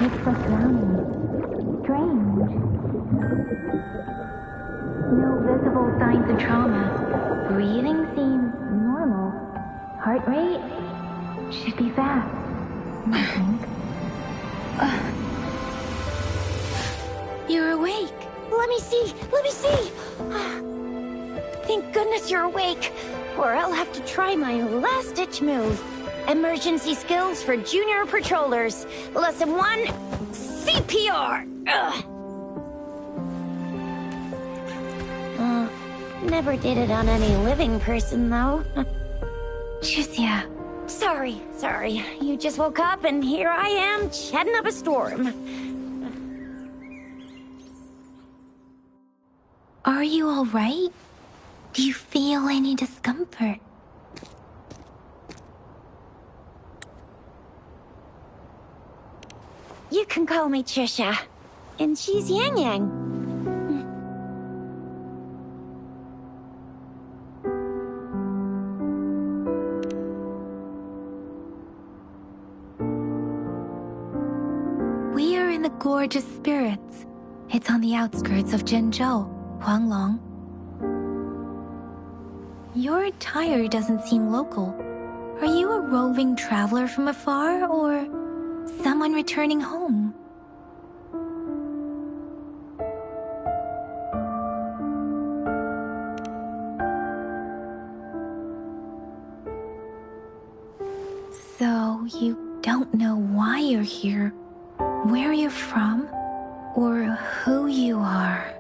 It's what's around me. Strange. No visible signs of trauma. Breathing seems normal. Heart rate should be fast, I think. You're awake. Let me see! Let me see! Thank goodness you're awake, or I'll have to try my last-ditch move. Emergency skills for junior patrollers. Lesson 1, CPR! Never did it on any living person, though. Jusia. Sorry. You just woke up, and here I am, chatting up a storm. Are you all right? Do you feel any discomfort? You can call me Trisha. And she's Yang Yang. We are in the Gorgeous Spirits. It's on the outskirts of Zhenzhou, Huanglong. Your attire doesn't seem local. Are you a roving traveler from afar, or someone returning home? So, you don't know why you're here, where you're from, or who you are.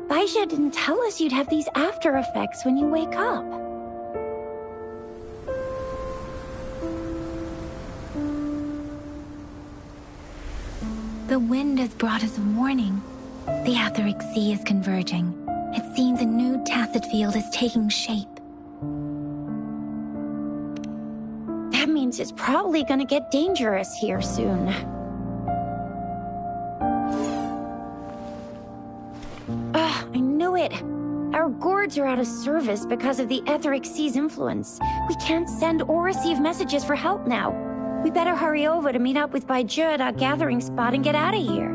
Baisha didn't tell us you'd have these after effects when you wake up. The wind has brought us a warning. The Etheric Sea is converging. It seems a new tacit field is taking shape. That means it's probably gonna get dangerous here soon. I knew it. Our gourds are out of service because of the Etheric Sea's influence. We can't send or receive messages for help now. We better hurry over to meet up with Baizhi at our gathering spot and get out of here.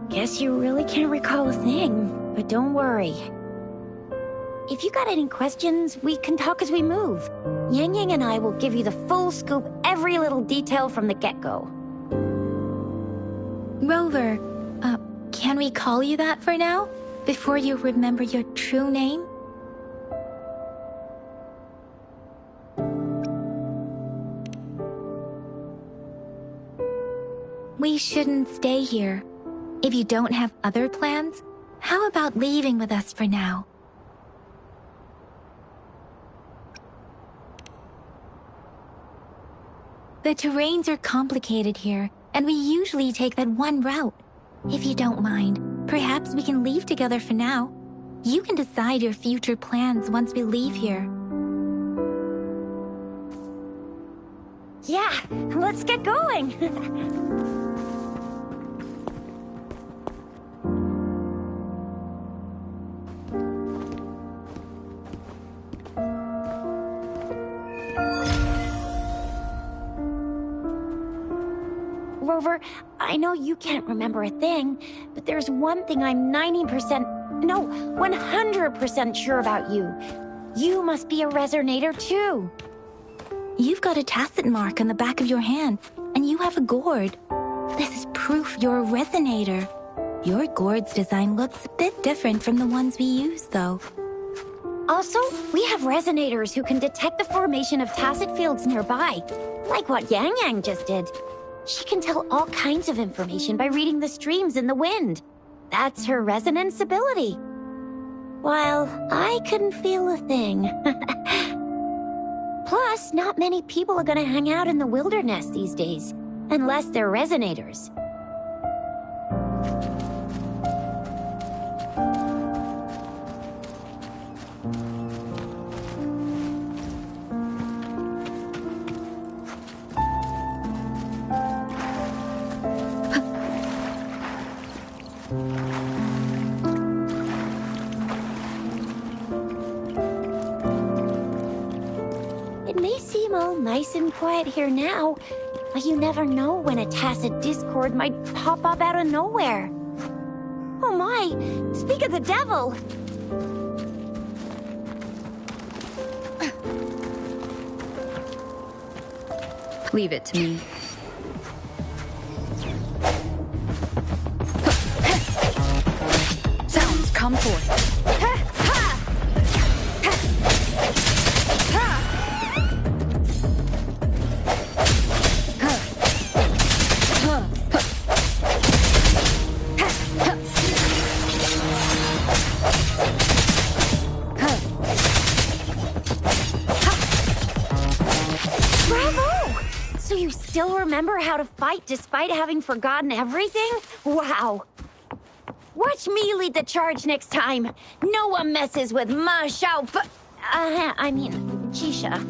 Guess you really can't recall a thing, but don't worry. If you got any questions, we can talk as we move. Yang Yang and I will give you the full scoop, every little detail from the get-go. Rover, can we call you that for now? Before you remember your true name? We shouldn't stay here. If you don't have other plans, how about leaving with us for now? The terrains are complicated here, and we usually take that one route. If you don't mind, perhaps we can leave together for now. You can decide your future plans once we leave here. Yeah, let's get going! Rover, I know you can't remember a thing, but there's one thing I'm 100% sure about you. You must be a resonator too. You've got a tacit mark on the back of your hand, and you have a gourd. This is proof you're a resonator. Your gourd's design looks a bit different from the ones we use, though. Also, we have resonators who can detect the formation of tacit fields nearby, like what Yang Yang just did. She can tell all kinds of information by reading the streams in the wind. That's her resonance ability. While I couldn't feel a thing. Plus, not many people are gonna hang out in the wilderness these days, unless they're resonators. nice and quiet here now, but you never know when a tacit discord might pop up out of nowhere. Oh my, speak of the devil! Leave it to me. Sounds come forth. Remember how to fight despite having forgotten everything? Wow. Watch me lead the charge next time. No one messes with my Jisha.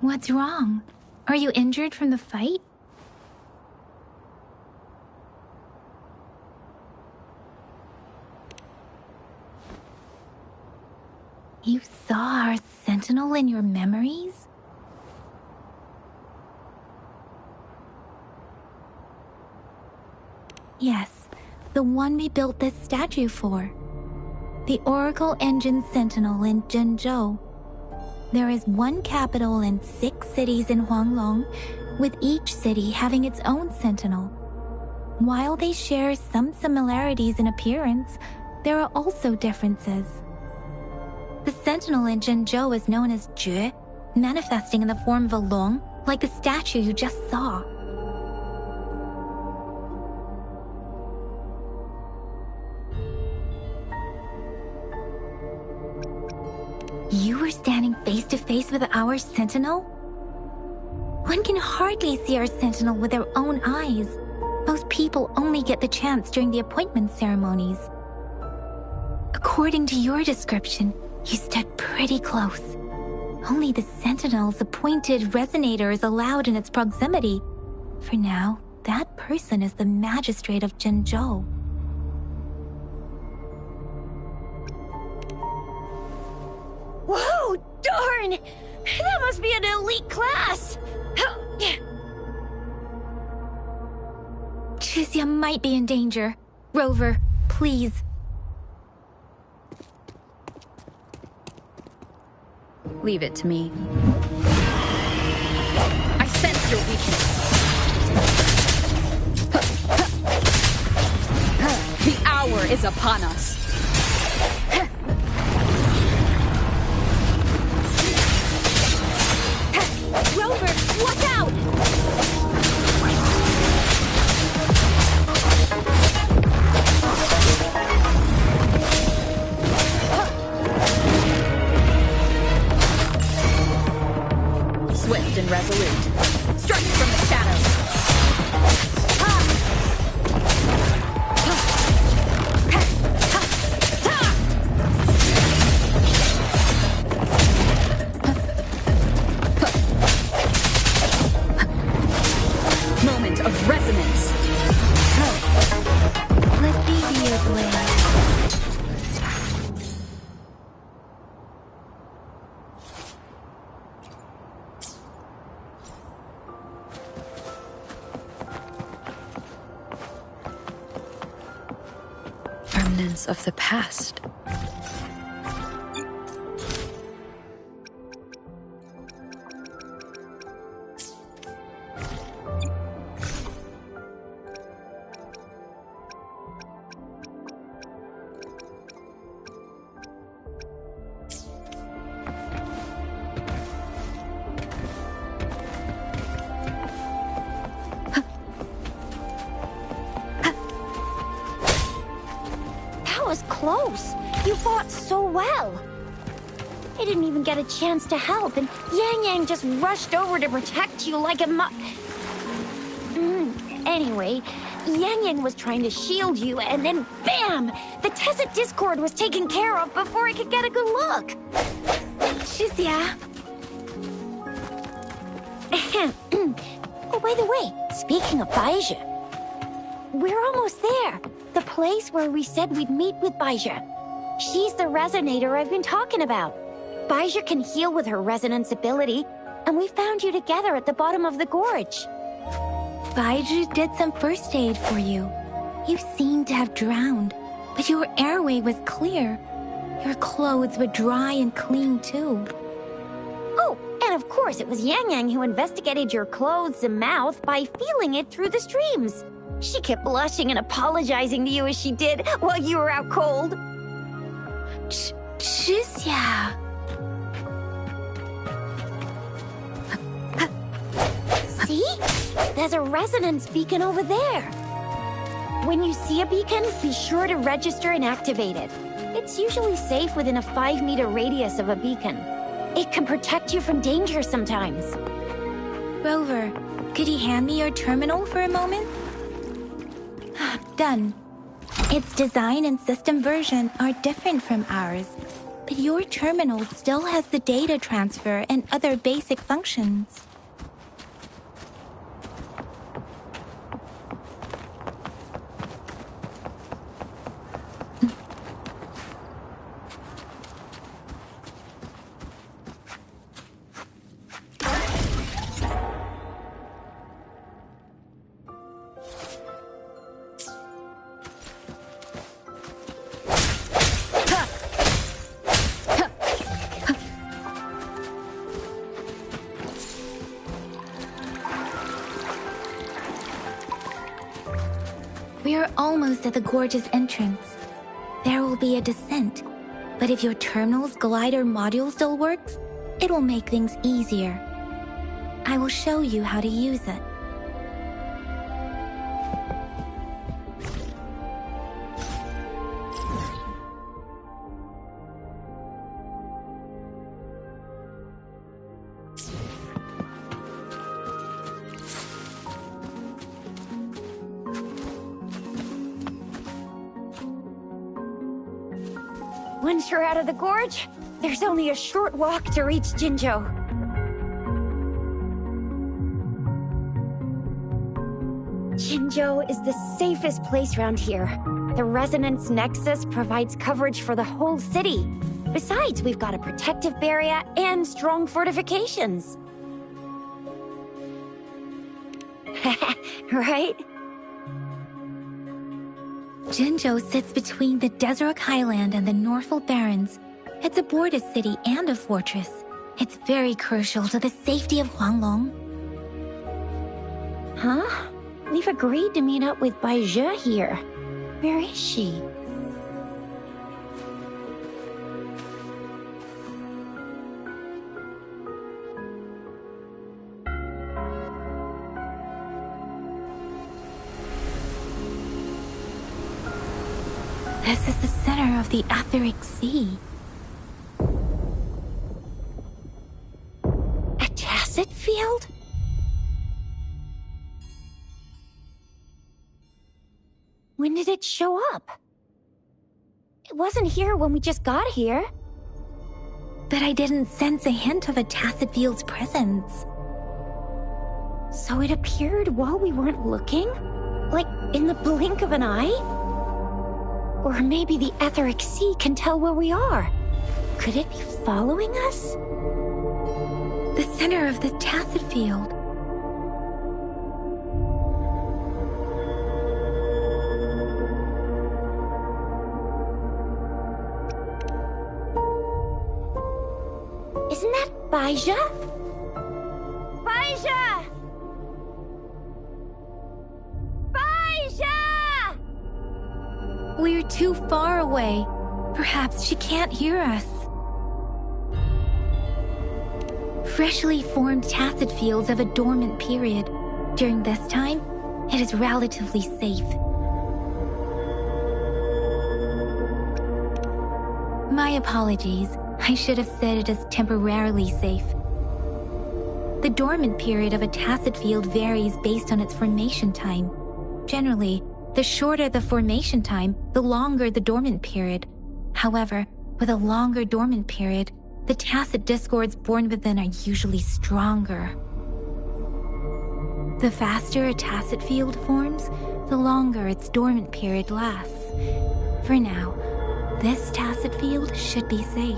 What's wrong? Are you injured from the fight? You saw our sentinel in your memories? Yes, the one we built this statue for. The Oracle Engine Sentinel in Zhenzhou. There is one capital and 6 cities in Huanglong, with each city having its own sentinel. While they share some similarities in appearance, there are also differences. The sentinel in Zhenzhou is known as Jue, manifesting in the form of a long, like the statue you just saw. You were standing face to face with our sentinel? One can hardly see our sentinel with their own eyes. Most people only get the chance during the appointment ceremonies. According to your description, you stood pretty close. Only the sentinel's appointed resonator is allowed in its proximity. For now, that person is the magistrate of Zhenzhou. Whoa, darn! That must be an elite class! Chixia might be in danger. Rover, please. Leave it to me. I sense your weakness. The hour is upon us. Rover, watch out! Swift and resolute. Strike from the shadows. Moment of resonance. Let me be your blade. Remnants of the past. was close. You fought so well. I didn't even get a chance to help, and Yang Yang just rushed over to protect you like a Anyway, Yang Yang was trying to shield you, and then BAM! The Tessit Discord was taken care of before I could get a good look. Shizia. Oh, by the way, speaking of Baizhi, we're almost there. The place where we said we'd meet with Baizhi. She's the resonator I've been talking about. Baizhi can heal with her resonance ability, and we found you together at the bottom of the gorge. Baizhi did some first aid for you. You seemed to have drowned, but your airway was clear. Your clothes were dry and clean too. Oh, and of course it was Yang Yang who investigated your clothes and mouth by feeling it through the streams. She kept blushing and apologizing to you as she did while you were out cold. Shizia. See? There's a resonance beacon over there. When you see a beacon, be sure to register and activate it. It's usually safe within a 5-meter radius of a beacon. It can protect you from danger sometimes. Rover, could you hand me your terminal for a moment? Done. Its design and system version are different from ours, but your terminal still has the data transfer and other basic functions. We are almost at the gorge's entrance. There will be a descent, but if your terminal's glider module still works, it will make things easier. I will show you how to use it. Once you're out of the gorge, there's only a short walk to reach Jinzhou. Jinzhou is the safest place around here. The Resonance Nexus provides coverage for the whole city. Besides, we've got a protective barrier and strong fortifications. Right? Jinzhou sits between the Desert Highland and the Norfolk Barrens. It's a border city and a fortress. It's very crucial to the safety of Huanglong. Huh? We've agreed to meet up with Baizhi here. Where is she? This is the center of the Etheric Sea. A Tacit field? When did it show up? It wasn't here when we just got here. But I didn't sense a hint of a Tacit field's presence. So it appeared while we weren't looking? Like in the blink of an eye? Or maybe the Etheric Sea can tell where we are. Could it be following us? The center of the Tacit field. Isn't that Baizhi? Baizhi! Baizhi! We're too far away. Perhaps she can't hear us. Freshly formed Tacit fields have a dormant period. During this time, it is relatively safe. My apologies. I should have said it is temporarily safe. The dormant period of a tacit field varies based on its formation time. Generally, the shorter the formation time, the longer the dormant period. However, with a longer dormant period, the tacit discords born within are usually stronger. The faster a tacit field forms, the longer its dormant period lasts. For now, this tacit field should be safe.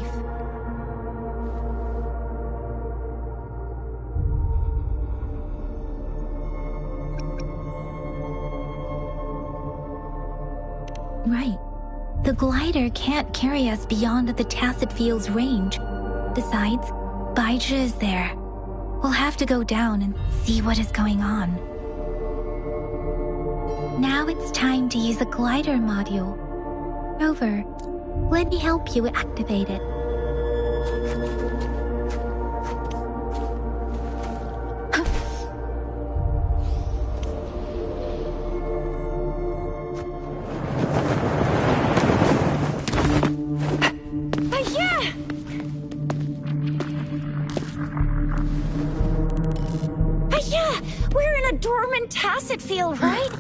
Right. The glider can't carry us beyond the tacit field's range. Besides, Baija is there. We'll have to go down and see what is going on. Now it's time to use the glider module. Rover, let me help you activate it. Tacit field, right?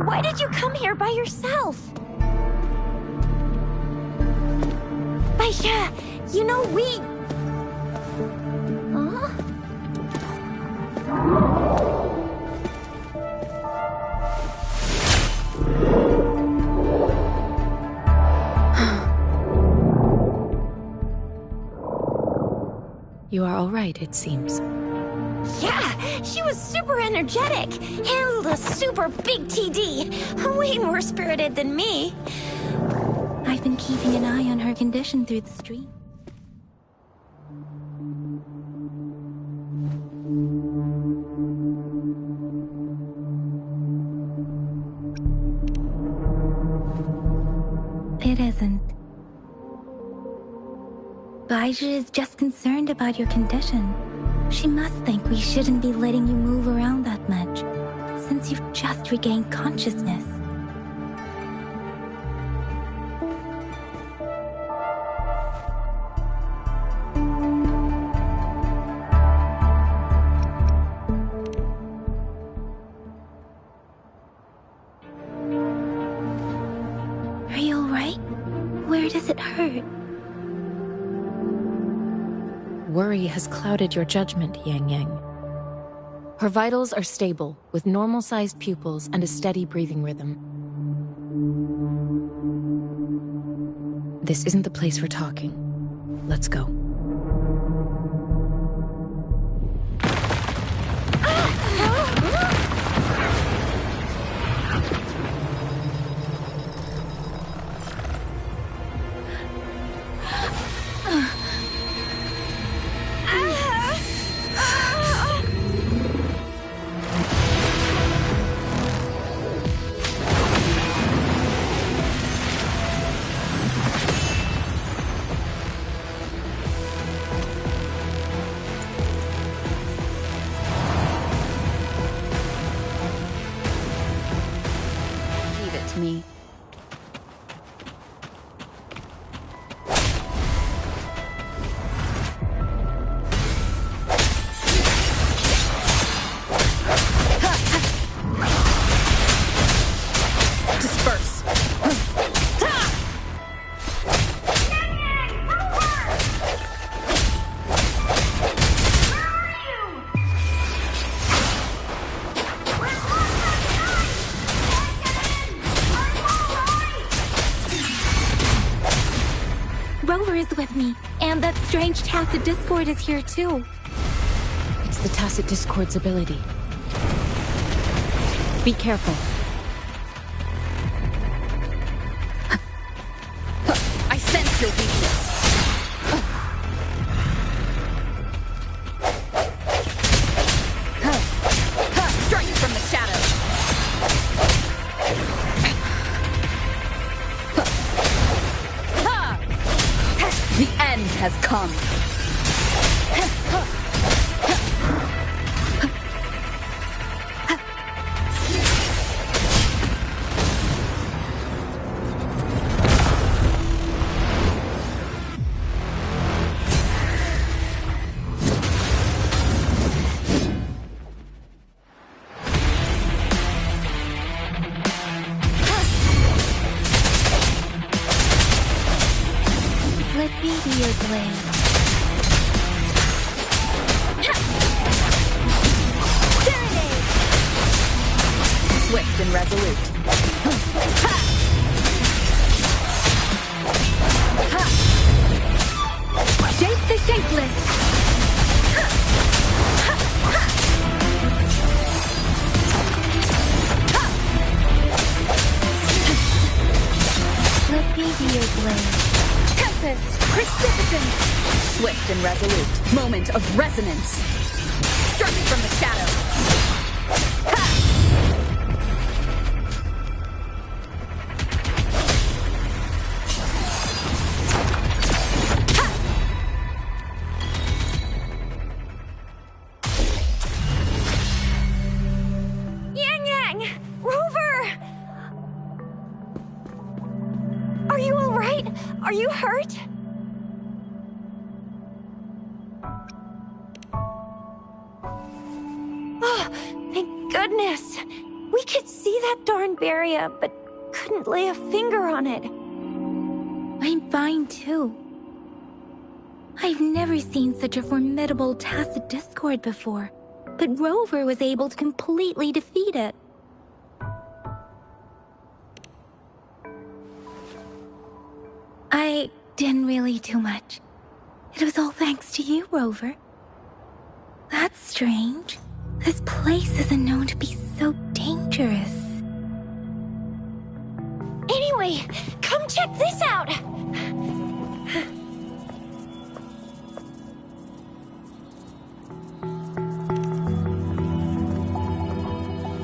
Why did you come here by yourself? Baija, you know we... Huh? You are all right, it seems. Yeah, she was super energetic. Handled a super big TD. Way more spirited than me. I've been keeping an eye on her condition through the stream. It isn't. Baija is just concerned about your condition. She must think we shouldn't be letting you move around that much, since you've just regained consciousness. Are you alright? Where does it hurt? Worry has clouded your judgment, Yang Yang. Her vitals are stable, with normal-sized pupils and a steady breathing rhythm. This isn't the place for talking. Let's go. Me. Disperse. Rover is with me, and that strange tacit discord is here too. It's the tacit discord's ability. Be careful. I sense your weakness. Strike from the shadows. The end has come. Let me be your blade. Serenade! Swift and resolute. Shape the shapeless! Let me be your blade. Tempest! Precipitant! Swift and resolute. Moment of resonance. Struck from the shadow. Rover! Are you all right? Are you hurt? Oh, thank goodness. We could see that darn barrier, but couldn't lay a finger on it. I'm fine too. I've never seen such a formidable tacit discord before, but Rover was able to completely defeat it. I didn't really do much. It was all thanks to you, Rover. That's strange. This place isn't known to be so dangerous. Anyway, come check this out!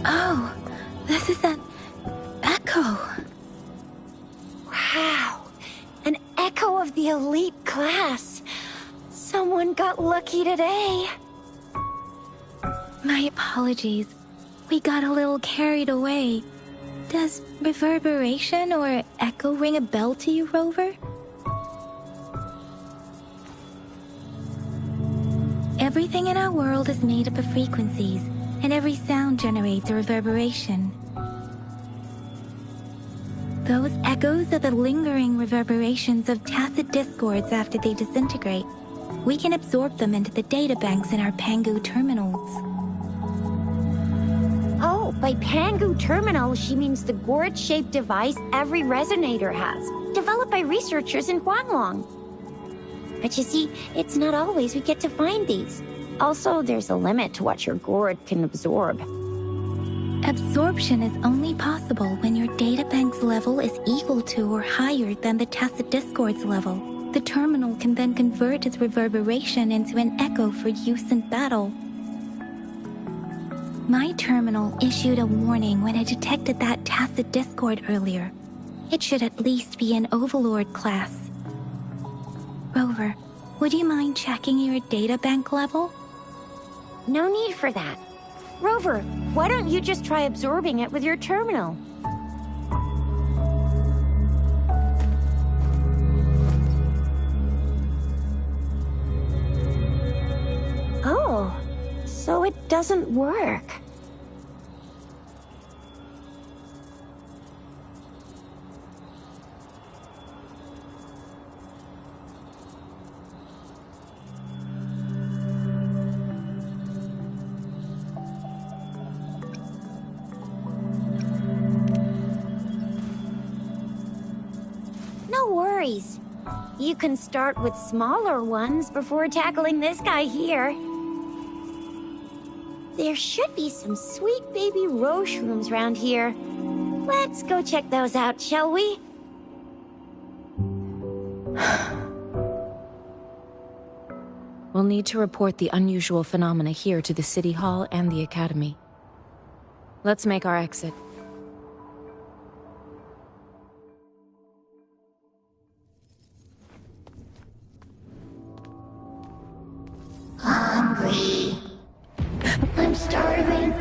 Oh, this is an echo. Wow, an echo of the elite class. Someone got lucky today. My apologies. We got a little carried away. Does reverberation or echo ring a bell to you, Rover? Everything in our world is made up of frequencies, and every sound generates a reverberation. Those echoes are the lingering reverberations of tacit discords after they disintegrate. We can absorb them into the databanks in our Pangu terminals. Oh, by Pangu terminal, she means the gourd-shaped device every resonator has, developed by researchers in Guanglong. But you see, it's not always we get to find these. Also, there's a limit to what your gourd can absorb. Absorption is only possible when your databank's level is equal to or higher than the tacit discord's level. The terminal can then convert its reverberation into an echo for use in battle. My terminal issued a warning when it detected that tacit discord earlier. It should at least be an Overlord class. Rover, would you mind checking your databank level? No need for that. Rover, why don't you just try absorbing it with your terminal? Oh, so it doesn't work. No worries. You can start with smaller ones before tackling this guy here. There should be some sweet baby Roche rooms around here. Let's go check those out, shall we? We'll need to report the unusual phenomena here to the City Hall and the Academy. Let's make our exit. Hungry. I'm starving.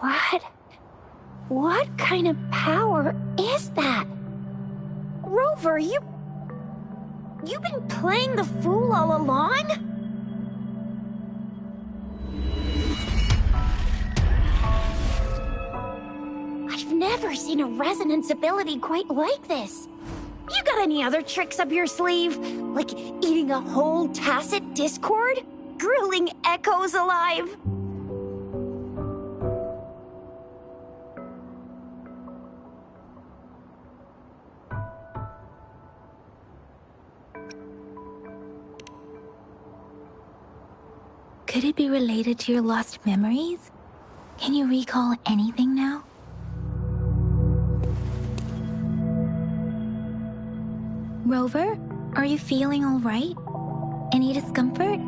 What? What kind of power is that? Rover, you've been playing the fool all along? I've never seen a resonance ability quite like this. You got any other tricks up your sleeve? Like eating a whole tacit discord? Grilling echoes alive? Could it be related to your lost memories? Can you recall anything now? Rover, are you feeling all right? Any discomfort?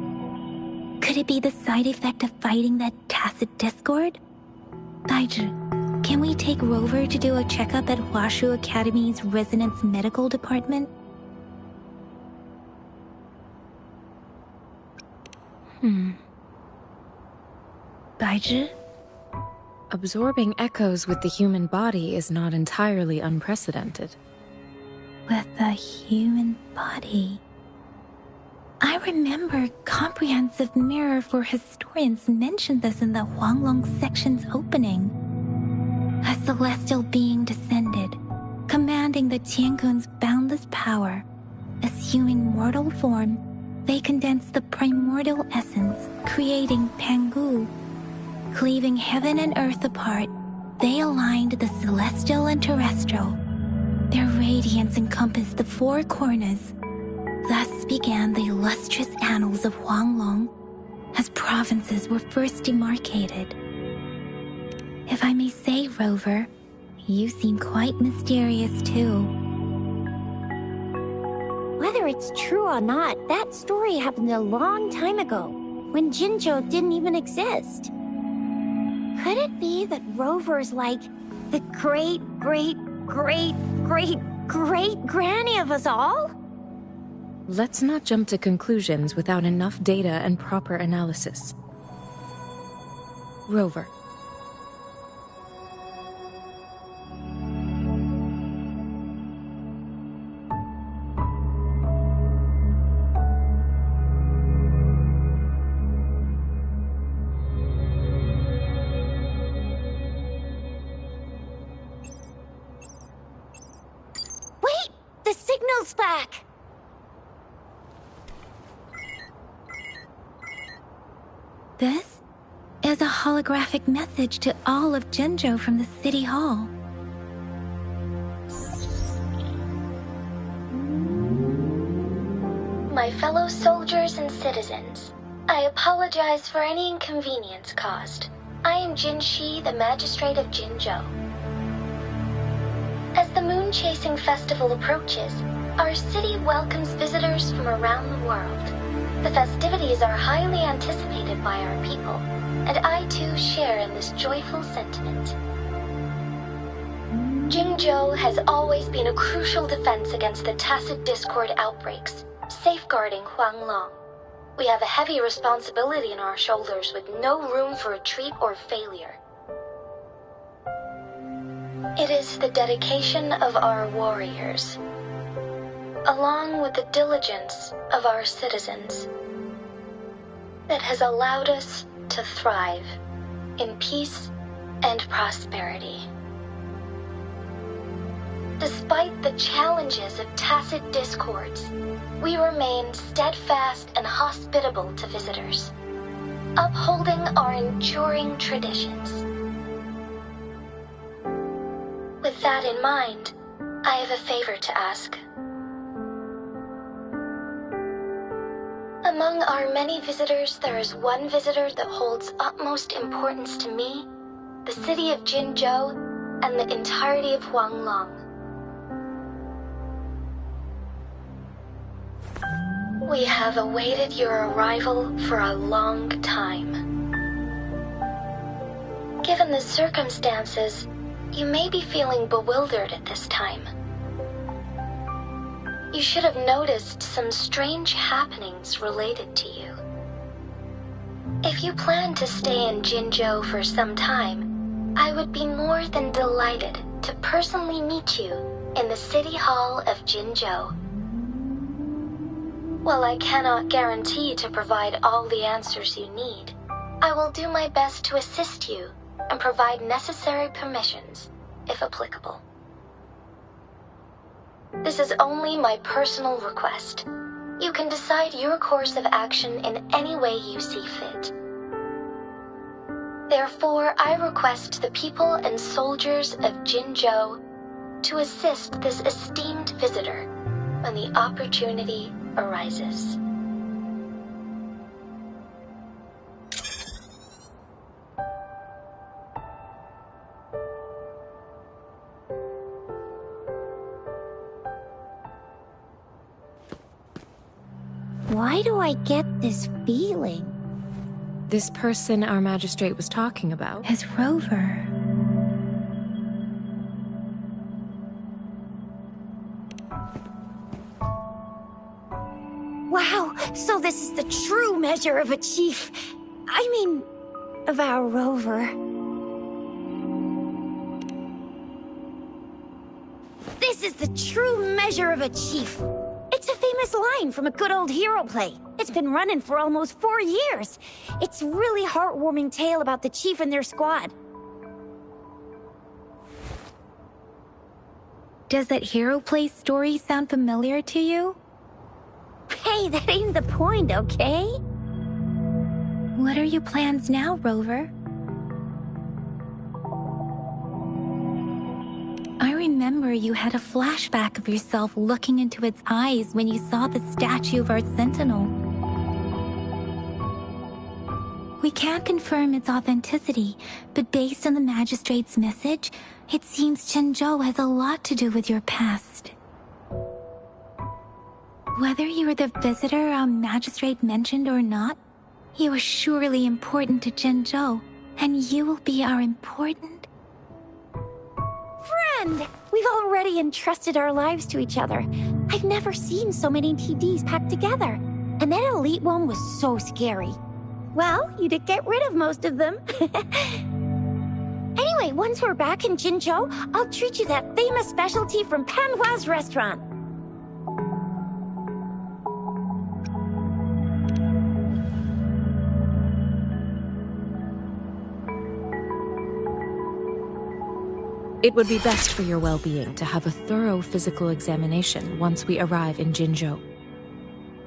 Could it be the side effect of fighting that tacit discord? Daiju, can we take Rover to do a checkup at Hwashu Academy's Resonance Medical Department? Daiju? Absorbing echoes with the human body is not entirely unprecedented. With the human body. I remember Comprehensive Mirror for Historians mentioned this in the Huanglong section's opening. A celestial being descended, commanding the Tiankun's boundless power. Assuming mortal form, they condensed the primordial essence, creating Pangu. Cleaving heaven and earth apart, they aligned the celestial and terrestrial. Their radiance encompassed the four corners. Thus began the illustrious annals of Huanglong, as provinces were first demarcated. If I may say, Rover, you seem quite mysterious too. Whether it's true or not, that story happened a long time ago, when Jinzhou didn't even exist. Could it be that Rover's like the great-great-great-great-great-granny of us all? Let's not jump to conclusions without enough data and proper analysis. Rover. Wait! The signal's back! This is a holographic message to all of Jinzhou from the City Hall. My fellow soldiers and citizens, I apologize for any inconvenience caused. I am Jin Shi, the Magistrate of Jinzhou. As the Moon-Chasing Festival approaches, our city welcomes visitors from around the world. The festivities are highly anticipated by our people, and I too share in this joyful sentiment. Jinzhou has always been a crucial defense against the tacit discord outbreaks, safeguarding Huanglong. We have a heavy responsibility on our shoulders with no room for retreat or failure. It is the dedication of our warriors, along with the diligence of our citizens, that has allowed us to thrive in peace and prosperity. Despite the challenges of tacit discords, we remain steadfast and hospitable to visitors, upholding our enduring traditions. With that in mind, I have a favor to ask. Among our many visitors, there is one visitor that holds utmost importance to me, the city of Jinzhou, and the entirety of Huanglong. We have awaited your arrival for a long time. Given the circumstances, you may be feeling bewildered at this time. You should have noticed some strange happenings related to you. If you plan to stay in Jinzhou for some time, I would be more than delighted to personally meet you in the City Hall of Jinzhou. While I cannot guarantee to provide all the answers you need, I will do my best to assist you and provide necessary permissions, if applicable. This is only my personal request. You can decide your course of action in any way you see fit. Therefore, I request the people and soldiers of Jinzhou to assist this esteemed visitor when the opportunity arises. Why do I get this feeling? This person our magistrate was talking about. As Rover. Wow, so this is the true measure of a chief. I mean, of our Rover. This is the true measure of a chief. It's a famous line from a good old hero play. It's been running for almost 4 years. It's a really heartwarming tale about the chief and their squad. Does that hero play story sound familiar to you? Hey, that ain't the point, okay? What are your plans now, Rover? I remember you had a flashback of yourself looking into its eyes when you saw the statue of our sentinel. We can't confirm its authenticity, but based on the magistrate's message, it seems Jinzhou has a lot to do with your past. Whether you were the visitor our magistrate mentioned or not, you are surely important to Jinzhou, and you will be our important... Friend! We've already entrusted our lives to each other. I've never seen so many TDs packed together. And that elite one was so scary. Well, you did get rid of most of them. Anyway, once we're back in Jinzhou, I'll treat you that famous specialty from Panhua's restaurant. It would be best for your well-being to have a thorough physical examination once we arrive in Jinzhou.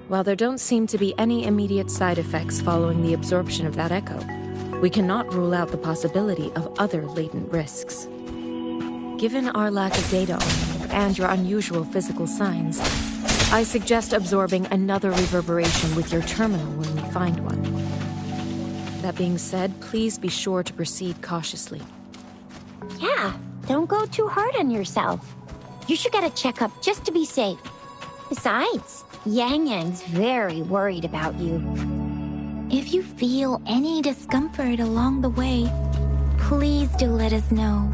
While there don't seem to be any immediate side effects following the absorption of that echo, we cannot rule out the possibility of other latent risks. Given our lack of data on you and your unusual physical signs, I suggest absorbing another reverberation with your terminal when we find one. That being said, please be sure to proceed cautiously. Yeah, don't go too hard on yourself. You should get a checkup just to be safe. Besides, Yang Yang's very worried about you. If you feel any discomfort along the way, please do let us know.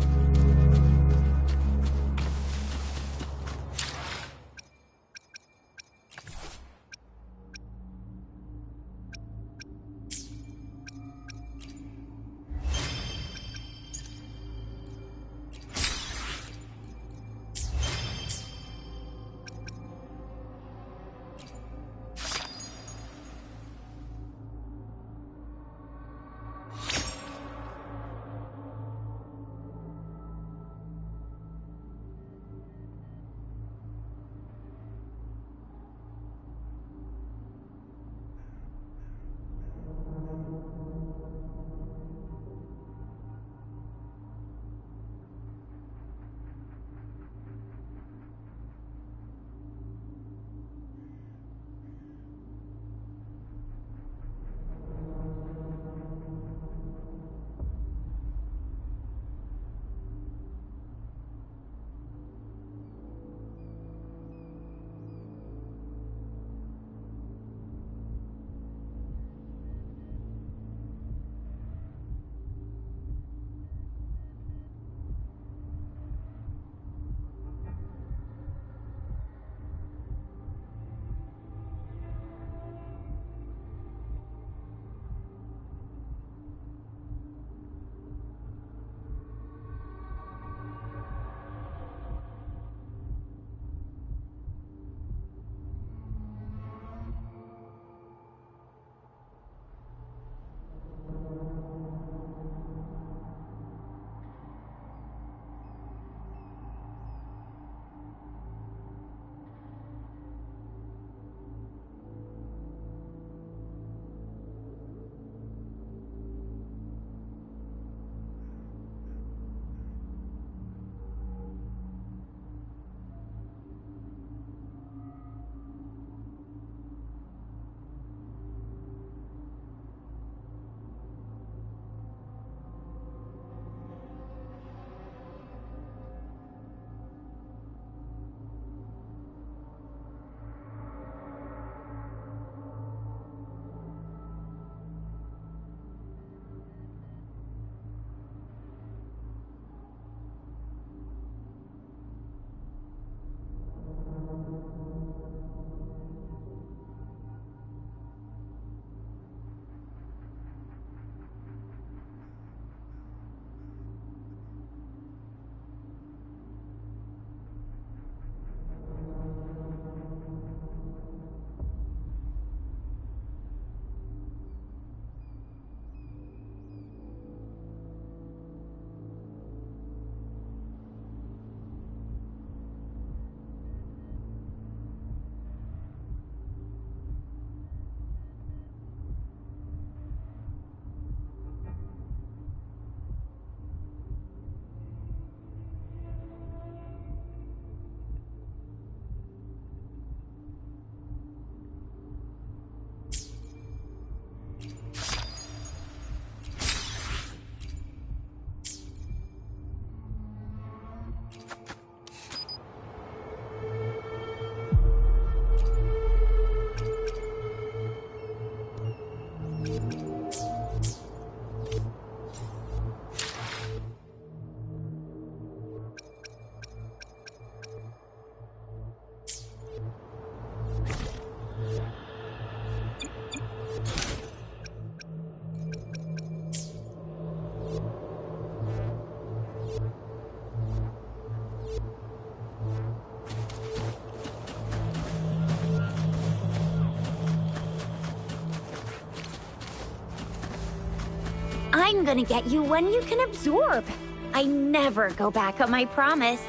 I'm gonna get you one you can absorb. I never go back on my promise.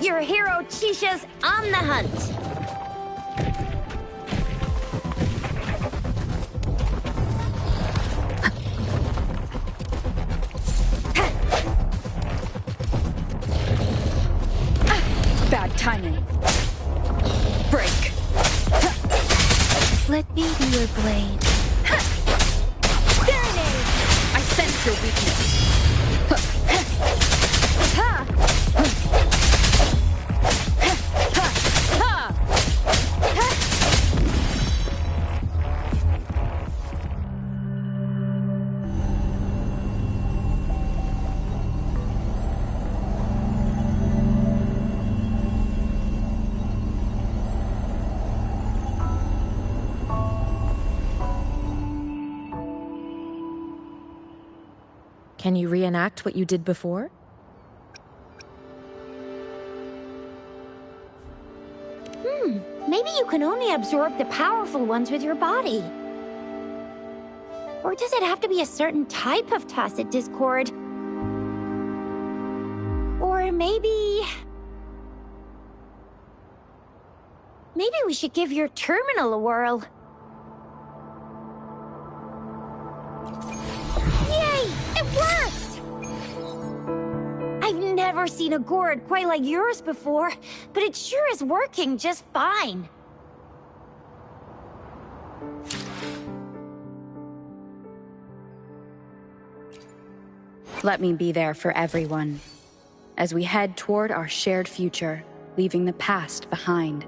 Your hero Chisha's on the hunt. Bad timing. Break. Let me be your blade. Serenade! I sense your weakness. Can you reenact what you did before? Maybe you can only absorb the powerful ones with your body. Or does it have to be a certain type of tacit discord? Or maybe we should give your terminal a whirl. Yay! It worked! I've never seen a gourd quite like yours before, but it sure is working just fine. Let me be there for everyone, as we head toward our shared future, leaving the past behind.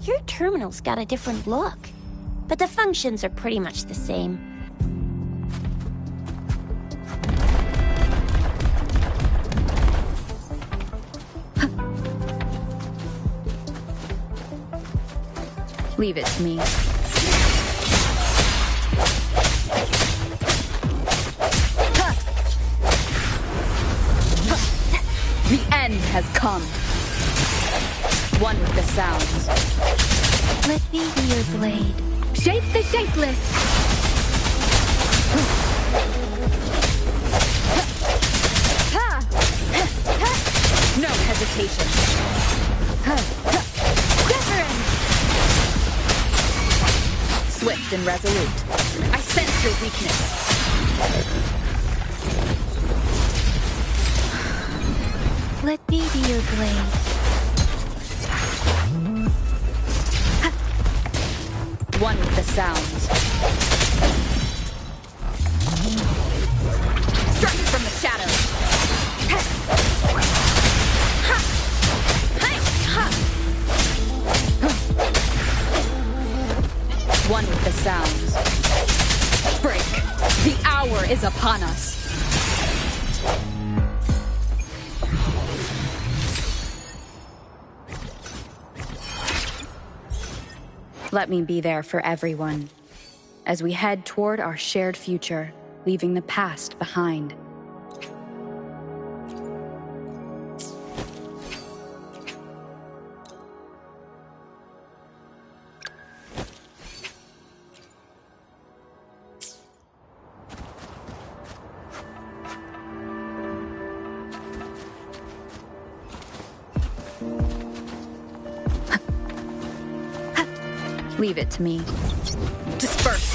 Your terminal's got a different look, but the functions are pretty much the same. Leave it to me. The end has come. One with the sounds. Let me be your blade. Shape the shapeless! No hesitation. Wuthering! Swift and resolute. I sense your weakness. Let me be your blade. One with the sounds. Strike from the shadows. One with the sounds. Break. The hour is upon us. Let me be there for everyone, as we head toward our shared future, leaving the past behind. Leave it to me. Disperse!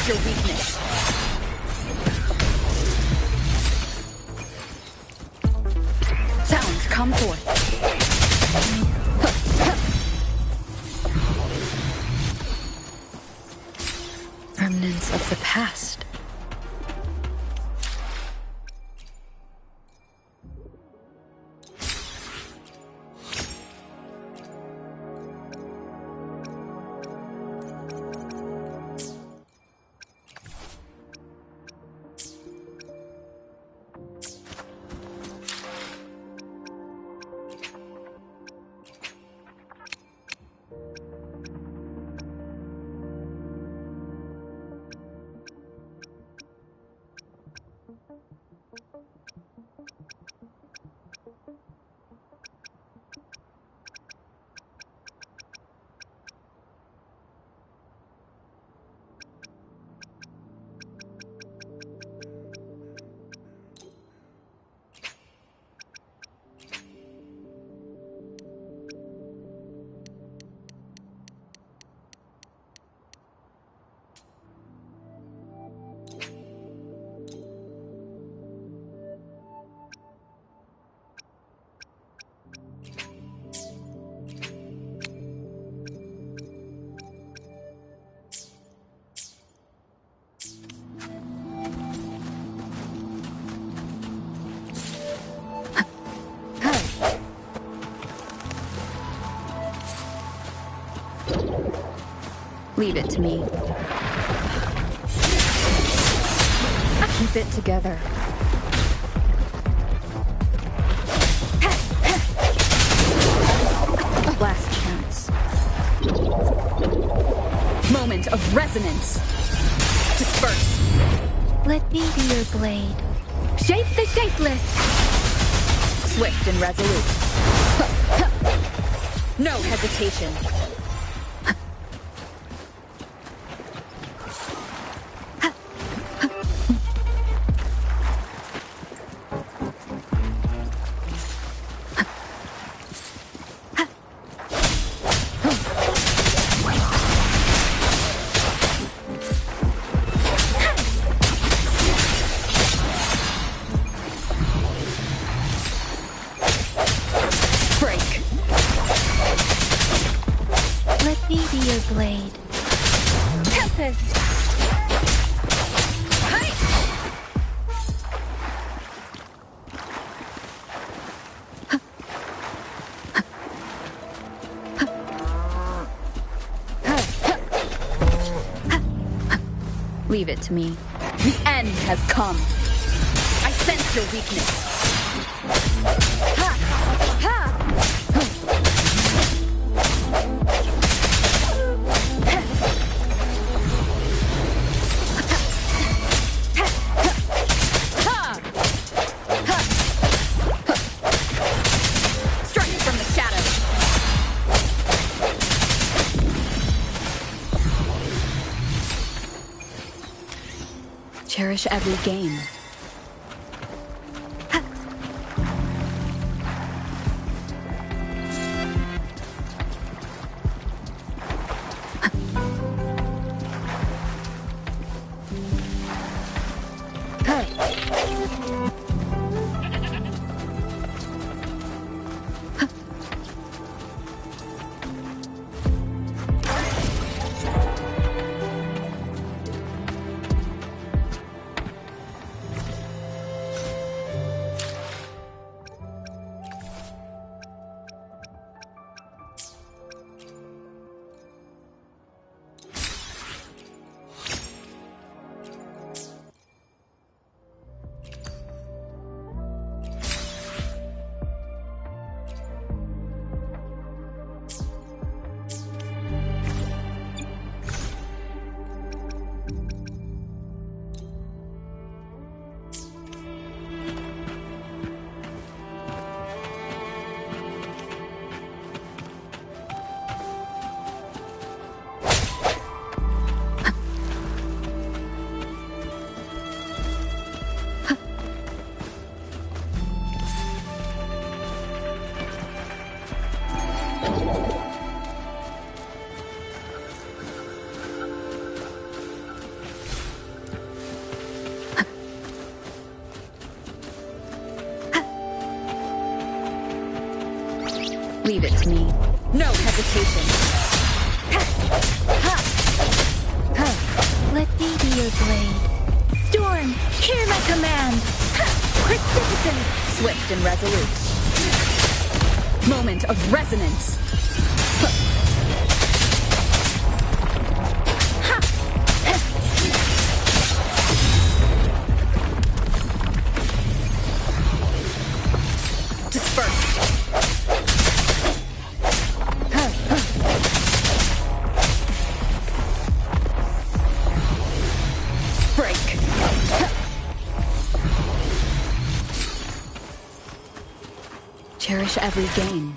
Your weakness. Sounds come forth. Remnants of the past. Leave it to me. Keep it together. Last chance. Moment of resonance. Disperse. Let me be your blade. Shape the shapeless. Swift and resolute. No hesitation. Your blade. Tempest! Hi! Leave it to me. The end has come. I sense your weakness. Ha! Ha! Cherish every game. Leave it to me. No hesitation. Let me be your blade. Storm, hear my command. Precipitant. Swift and resolute. Moment of resonance. Disperse. Break. Cherish every gain.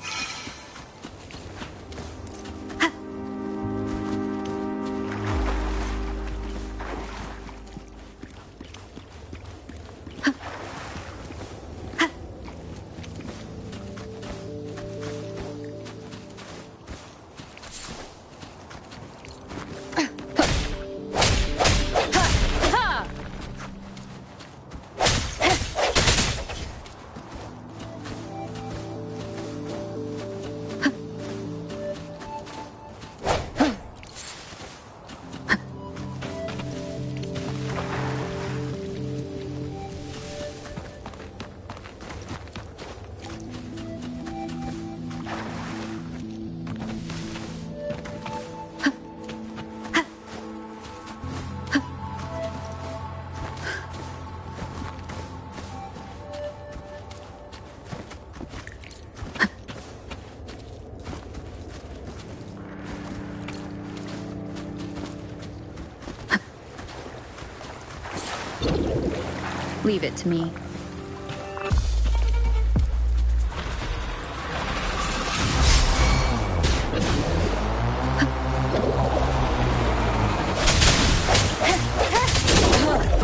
Leave it to me.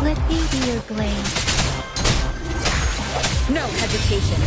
Let me be your blade. No hesitation.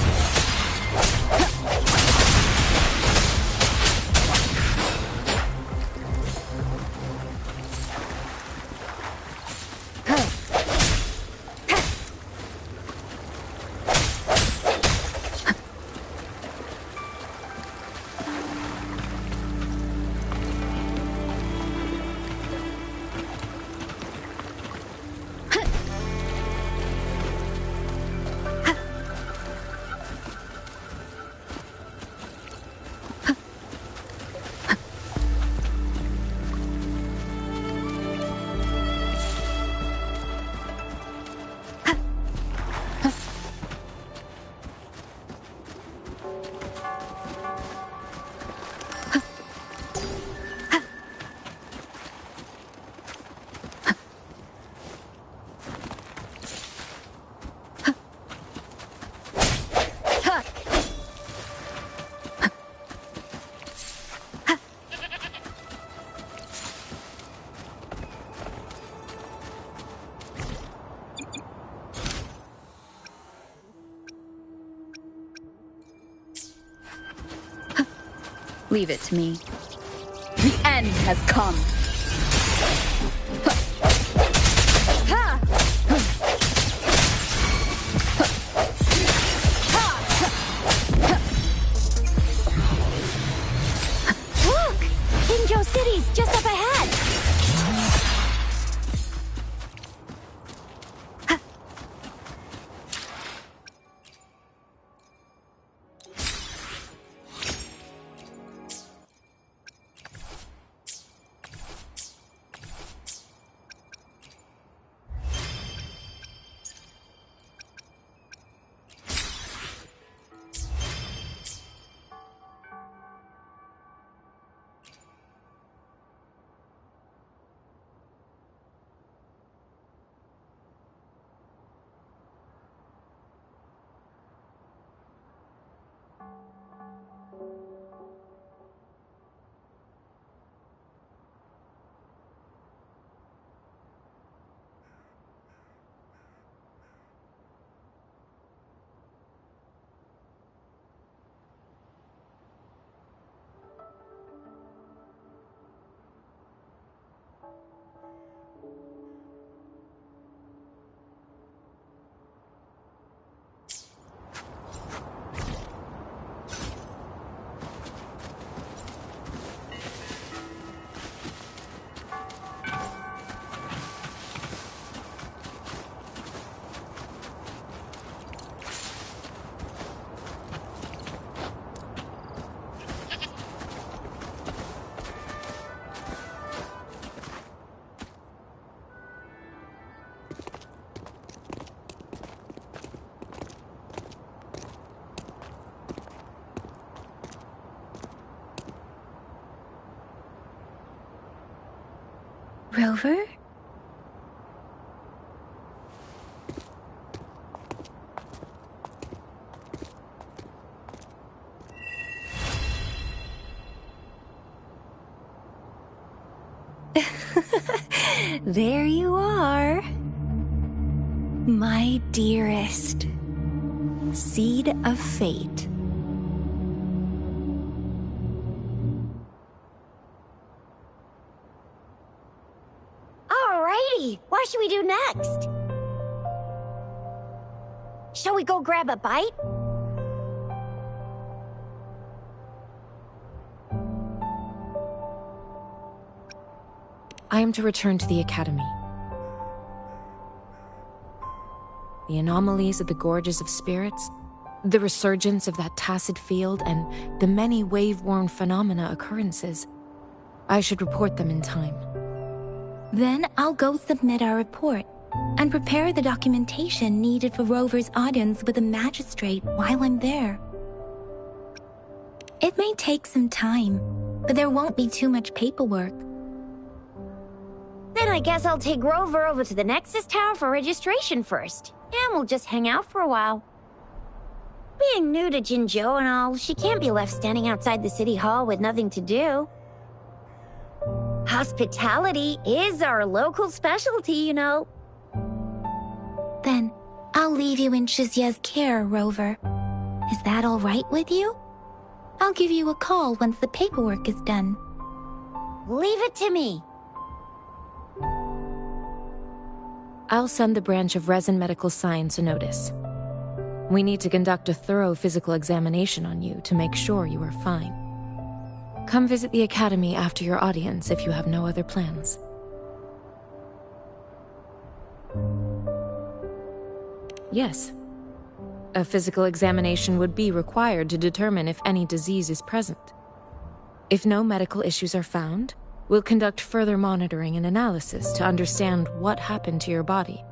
Leave it to me. The end has come. Look! Injo City's just up ahead! Rover? There you are. My dearest. Seed of fate. Alrighty, what should we do next? Shall we go grab a bite? I am to return to the Academy. The anomalies of the Gorges of Spirits, the resurgence of that tacit field, and the many wave-worn phenomena occurrences. I should report them in time. Then I'll go submit our report and prepare the documentation needed for Rover's audience with the magistrate while I'm there. It may take some time, but there won't be too much paperwork. Then I guess I'll take Rover over to the Nexus Tower for registration first, and we'll just hang out for a while. Being new to Jinzhou and all, she can't be left standing outside the city hall with nothing to do. Hospitality is our local specialty, you know. Then I'll leave you in Shizia's care, Rover. Is that all right with you? I'll give you a call once the paperwork is done. Leave it to me. I'll send the branch of Resin Medical Science a notice. We need to conduct a thorough physical examination on you to make sure you are fine. Come visit the Academy after your audience if you have no other plans. Yes. A physical examination would be required to determine if any disease is present. If no medical issues are found, we'll conduct further monitoring and analysis to understand what happened to your body.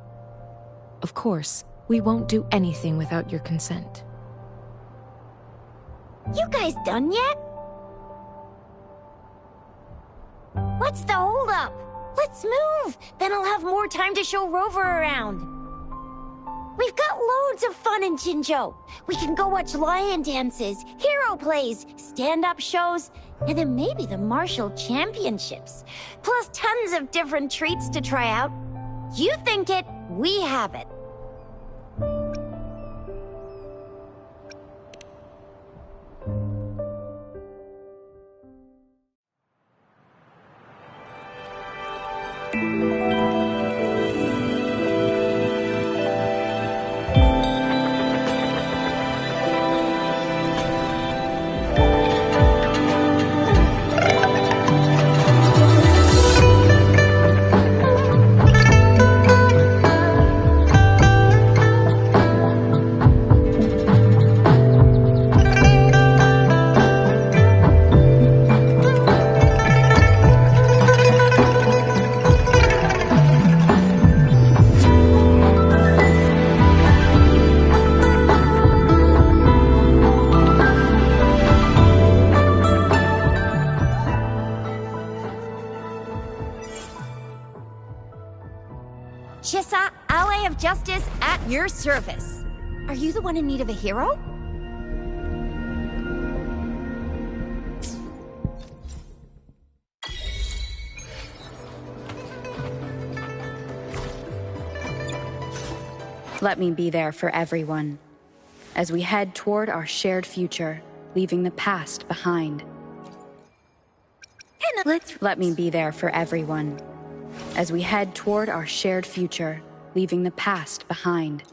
Of course, we won't do anything without your consent. You guys done yet? What's the holdup? Let's move! Then I'll have more time to show Rover around. We've got loads of fun in Jinzhou. We can go watch lion dances, hero plays, stand-up shows, and then maybe the martial championships. Plus tons of different treats to try out. You think it, we have it. Chisa, ally of justice at your service. Are you the one in need of a hero? Let me be there for everyone, as we head toward our shared future, leaving the past behind. Let me be there for everyone, as we head toward our shared future, leaving the past behind.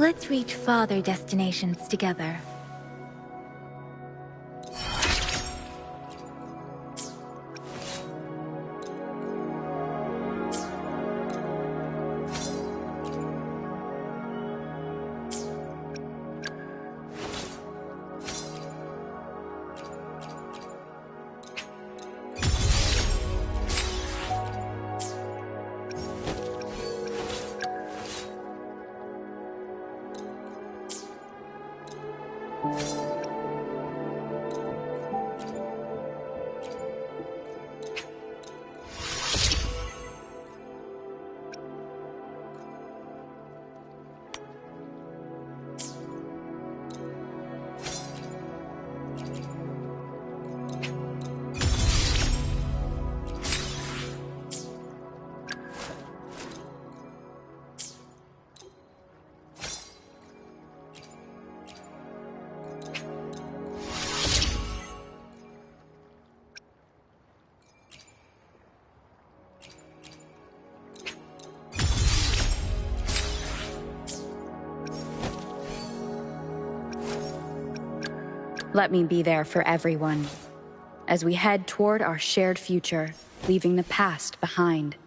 Let's reach farther destinations together. Let me be there for everyone, as we head toward our shared future, leaving the past behind.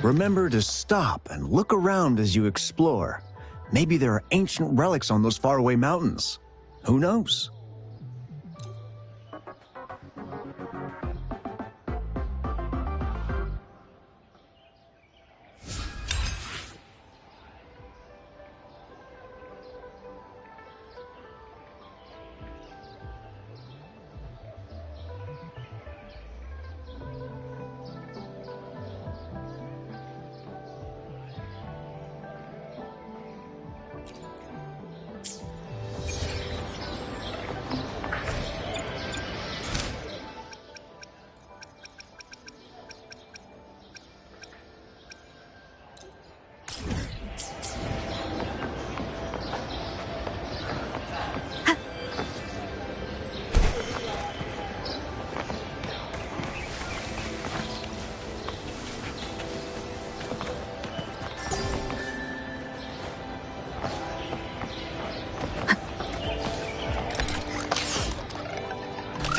Remember to stop and look around as you explore. Maybe there are ancient relics on those faraway mountains. Who knows?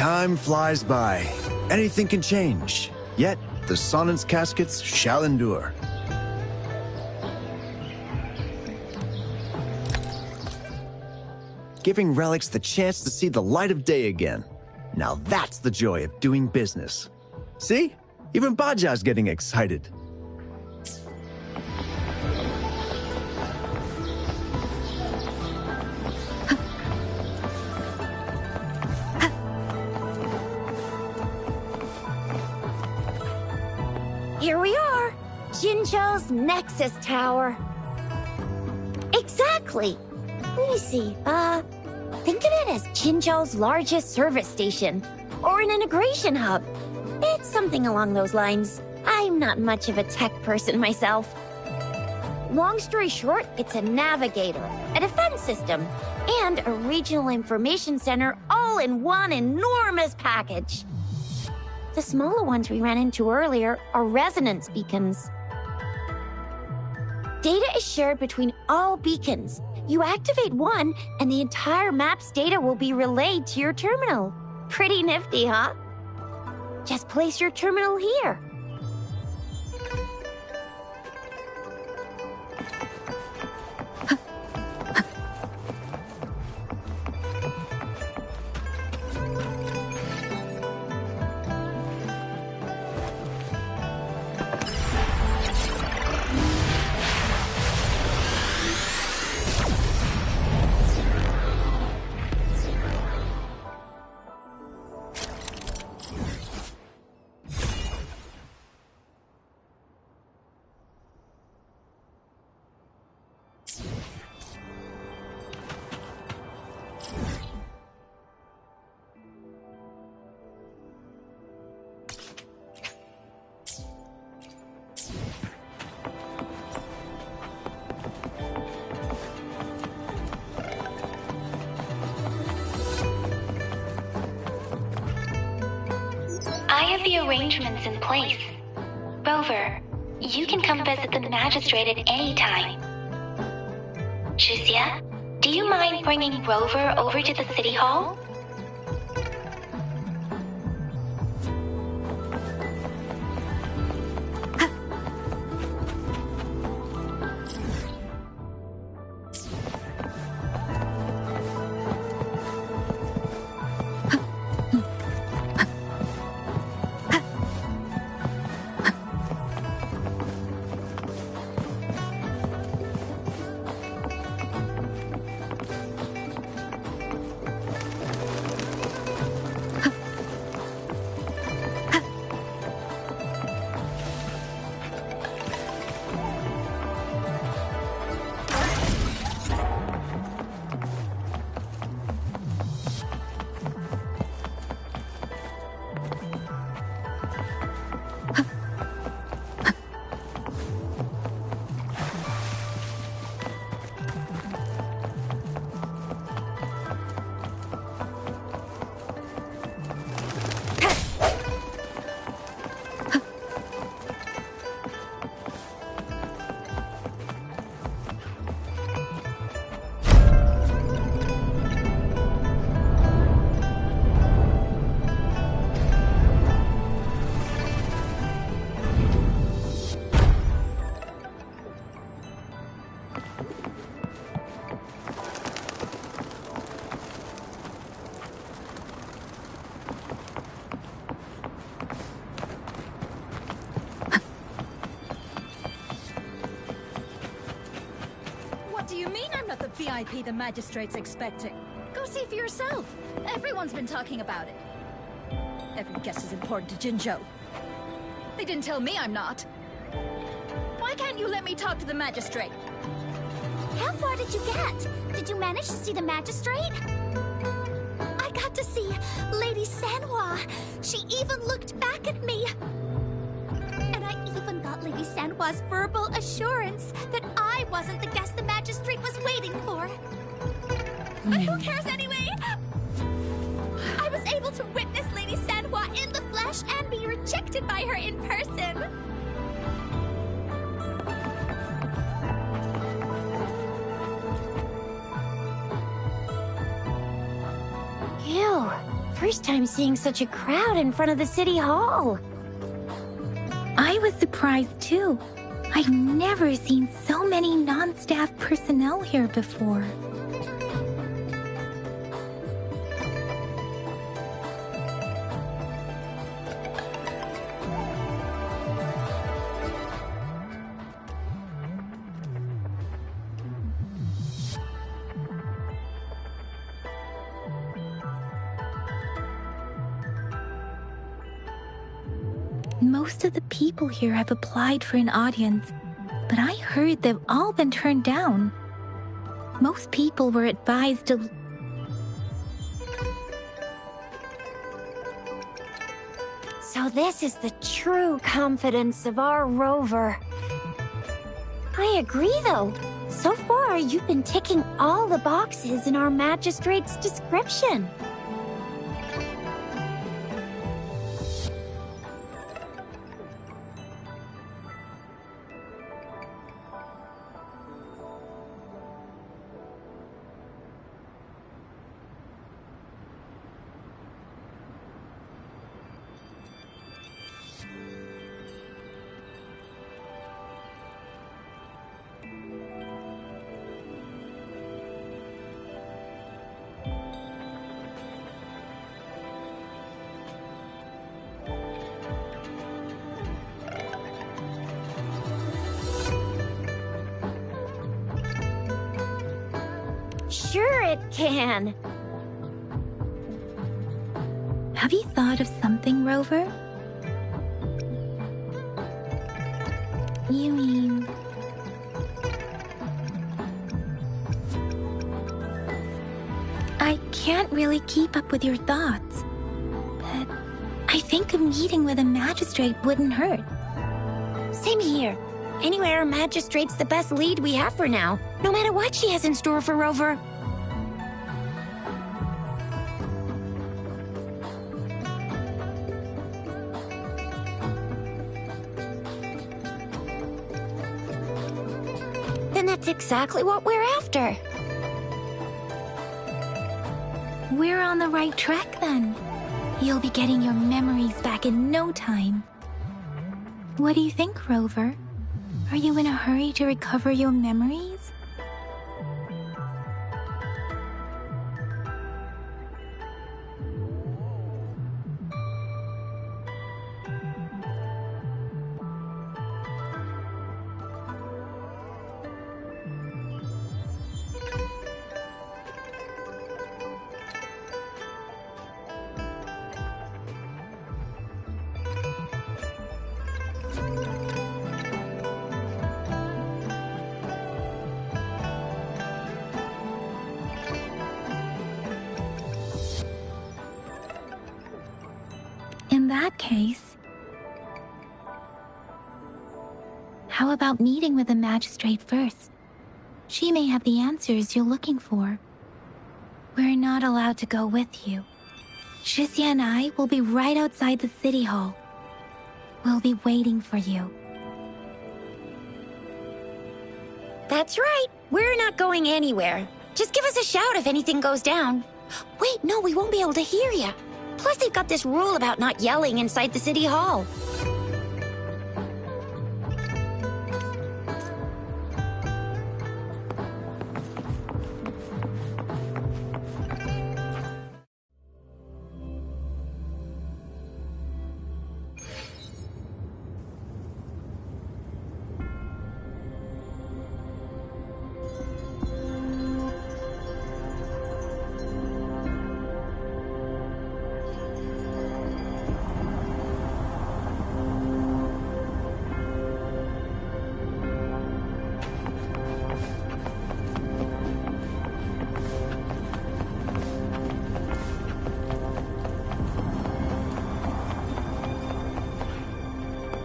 Time flies by. Anything can change. Yet, the Sonnet's caskets shall endure. Giving relics the chance to see the light of day again. Now that's the joy of doing business. See? Even Baja's getting excited. Here we are, Jinzhou's Nexus Tower. Exactly. Let me see, think of it as Jinzhou's largest service station, or an integration hub. It's something along those lines. I'm not much of a tech person myself. Long story short, it's a navigator, a defense system, and a regional information center all in one enormous package. The smaller ones we ran into earlier are resonance beacons. Data is shared between all beacons. You activate one, and the entire map's data will be relayed to your terminal. Pretty nifty, huh? Just place your terminal here. I have the arrangements in place. Rover, you can come visit the magistrate at any time. Shuzia, do you mind bringing Rover over to the city hall? VIP the magistrate's expecting. Go see for yourself. Everyone's been talking about it. Every guest is important to Jinzhou. They didn't tell me I'm not. Why can't you let me talk to the magistrate? How far did you get? Did you manage to see the magistrate? I got to see Lady Sanhua. She even looked back at me. And I even got Lady Sanhua's verbal assurance that I wasn't the guest the magistrate was waiting for. But who cares anyway? I was able to witness Lady Sanhua in the flesh and be rejected by her in person. Ew, first time seeing such a crowd in front of the city hall. I was surprised too. I've never seen so many non-staff personnel here before. Most of the people here have applied for an audience, but I heard they've all been turned down. Most people were advised to... So this is the true confidence of our Rover. I agree, though. So far, you've been ticking all the boxes in our magistrate's description. Sure it can. Have you thought of something, Rover? You mean... I can't really keep up with your thoughts, but I think a meeting with a magistrate wouldn't hurt. Same here. Anywhere, Magistrate's the best lead we have for now, no matter what she has in store for Rover. Then that's exactly what we're after. We're on the right track then. You'll be getting your memories back in no time. What do you think, Rover? Are you in a hurry to recover your memories? In that case, how about meeting with the magistrate first? She may have the answers you're looking for. We're not allowed to go with you. Shisia and I will be right outside the city hall. We'll be waiting for you. That's right. We're not going anywhere. Just give us a shout if anything goes down. Wait, no, we won't be able to hear you. Plus, they've got this rule about not yelling inside the city hall.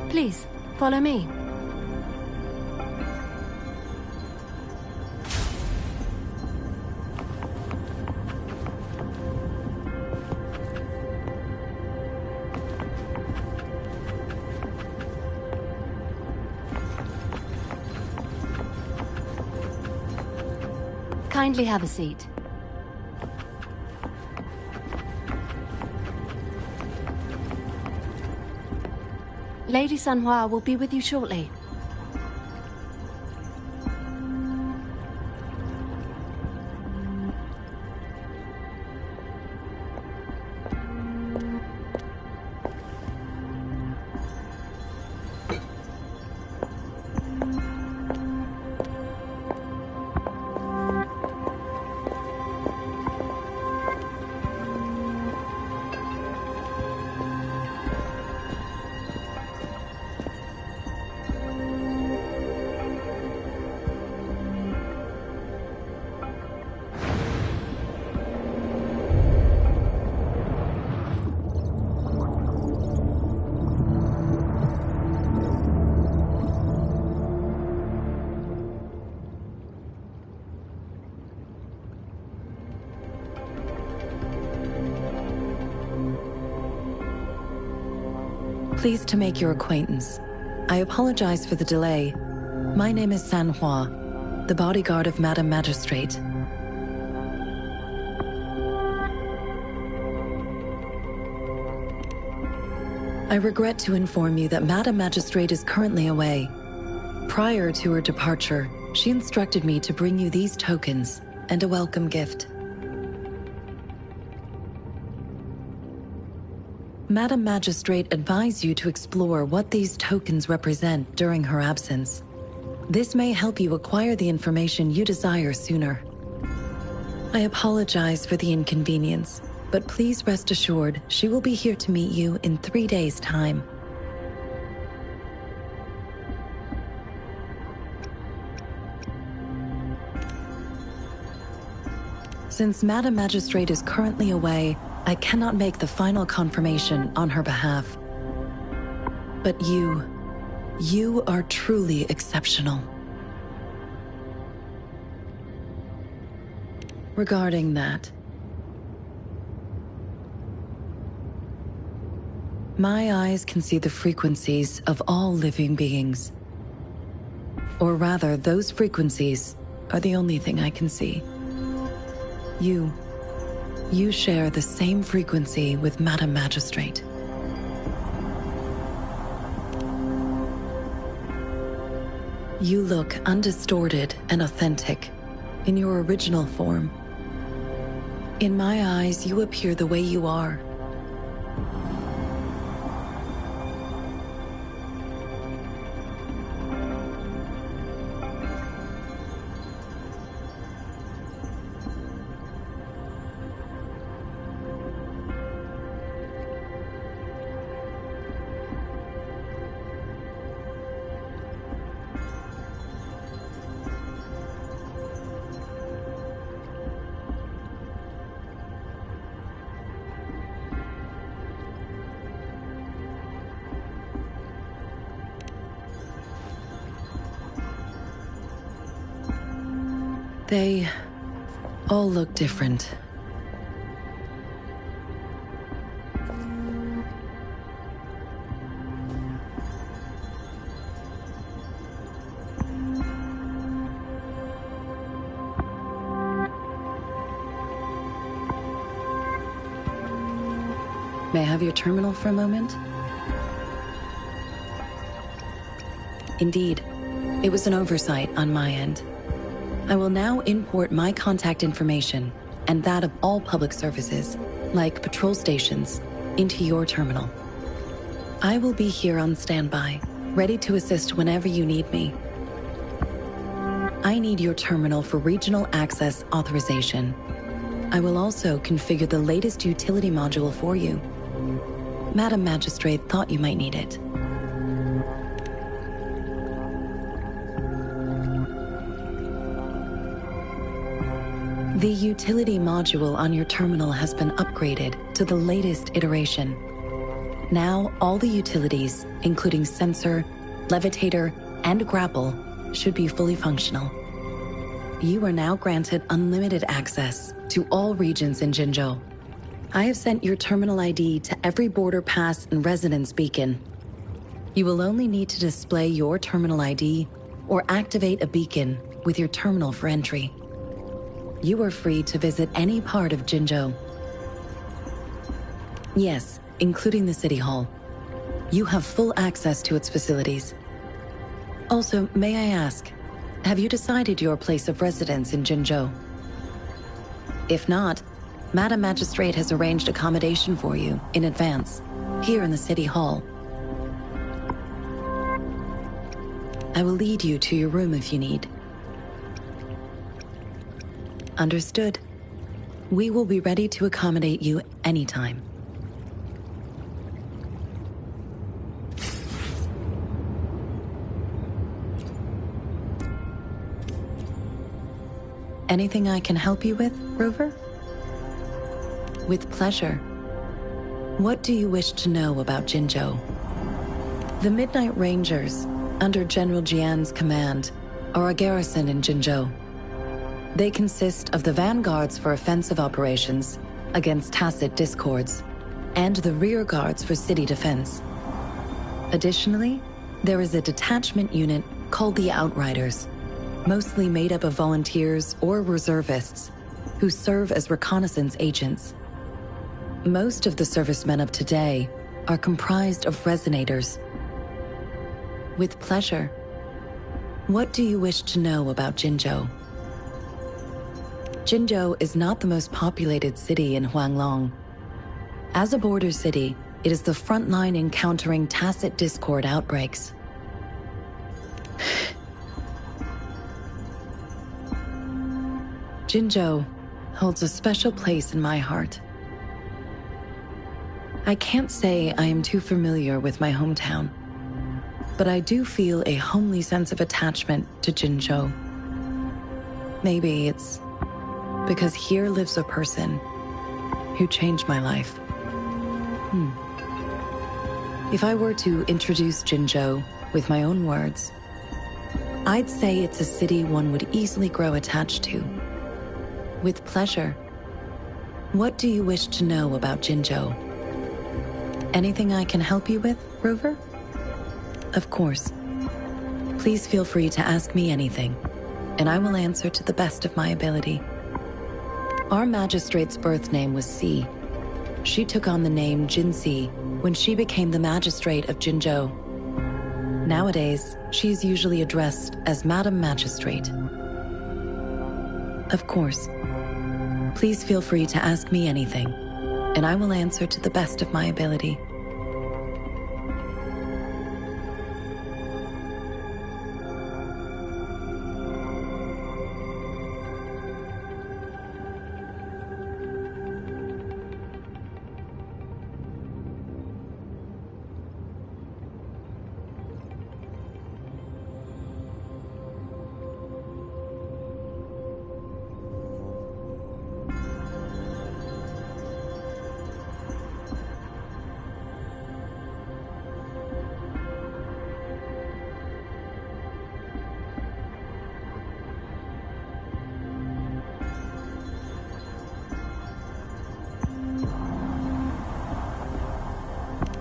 Please, follow me. Kindly have a seat. Lady Sanhua will be with you shortly. Pleased to make your acquaintance. I apologize for the delay. My name is Sanhua, the bodyguard of Madame Magistrate. I regret to inform you that Madame Magistrate is currently away. Prior to her departure, she instructed me to bring you these tokens and a welcome gift. Madame Magistrate advised you to explore what these tokens represent during her absence. This may help you acquire the information you desire sooner. I apologize for the inconvenience, but please rest assured she will be here to meet you in 3 days' time. Since Madame Magistrate is currently away, I cannot make the final confirmation on her behalf. But you are truly exceptional. Regarding that, my eyes can see the frequencies of all living beings. Or rather, those frequencies are the only thing I can see. You share the same frequency with Madame Magistrate. You look undistorted and authentic in your original form. In my eyes, you appear the way you are. They all look different. May I have your terminal for a moment? Indeed, it was an oversight on my end. I will now import my contact information and that of all public services, like patrol stations, into your terminal. I will be here on standby, ready to assist whenever you need me. I need your terminal for regional access authorization. I will also configure the latest utility module for you. Madame Magistrate thought you might need it. The utility module on your terminal has been upgraded to the latest iteration. Now, all the utilities, including sensor, levitator, and grapple, should be fully functional. You are now granted unlimited access to all regions in Jinzhou. I have sent your terminal ID to every border pass and residence beacon. You will only need to display your terminal ID or activate a beacon with your terminal for entry. You are free to visit any part of Jinzhou. Yes, including the City Hall. you have full access to its facilities. Also, may I ask, have you decided your place of residence in Jinzhou? If not, Madam Magistrate has arranged accommodation for you in advance, here in the City Hall. I will lead you to your room if you need. Understood. We will be ready to accommodate you anytime. Anything I can help you with, Rover? With pleasure. What do you wish to know about Jinzhou? The Midnight Rangers, under General Jian's command, are a garrison in Jinzhou. They consist of the vanguards for offensive operations against tacit discords, and the rear guards for city defense. Additionally, there is a detachment unit called the Outriders, mostly made up of volunteers or reservists who serve as reconnaissance agents. Most of the servicemen of today are comprised of resonators. With pleasure. What do you wish to know about Jinzhou? Jinzhou is not the most populated city in Huanglong. As a border city, it is the front line in countering tacit discord outbreaks. Jinzhou holds a special place in my heart. I can't say I am too familiar with my hometown, but I do feel a homely sense of attachment to Jinzhou. Maybe it's because here lives a person who changed my life. If I were to introduce Jinzhou with my own words, I'd say it's a city one would easily grow attached to. With pleasure. What do you wish to know about Jinzhou? Anything I can help you with, Rover? Of course. Please feel free to ask me anything, and I will answer to the best of my ability. Our magistrate's birth name was Si. She took on the name Jinsi when she became the magistrate of Jinzhou. Nowadays, she is usually addressed as Madam Magistrate. Of course. Please feel free to ask me anything, and I will answer to the best of my ability.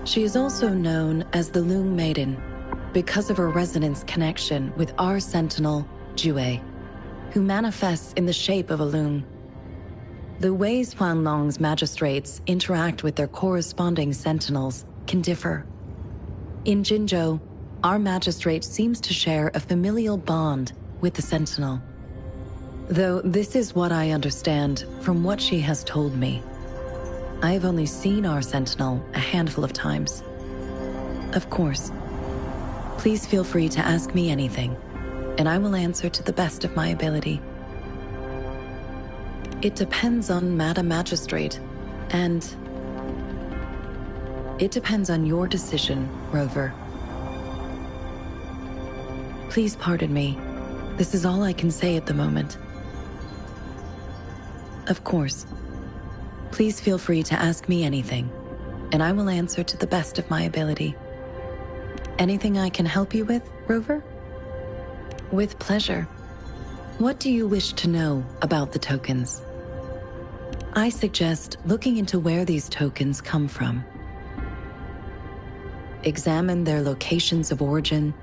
She is also known as the Loong Maiden because of her resonance connection with our sentinel, Jue, who manifests in the shape of a loon. The ways Huanglong's magistrates interact with their corresponding sentinels can differ. In Jinzhou, our magistrate seems to share a familial bond with the sentinel. Though this is what I understand from what she has told me. I have only seen our sentinel a handful of times. Of course. Please feel free to ask me anything, and I will answer to the best of my ability. It depends on Madam Magistrate, and it depends on your decision, Rover. Please pardon me. This is all I can say at the moment. Of course. Please feel free to ask me anything, and I will answer to the best of my ability. Anything I can help you with, Rover? With pleasure. What do you wish to know about the tokens? I suggest looking into where these tokens come from. Examine their locations of origin,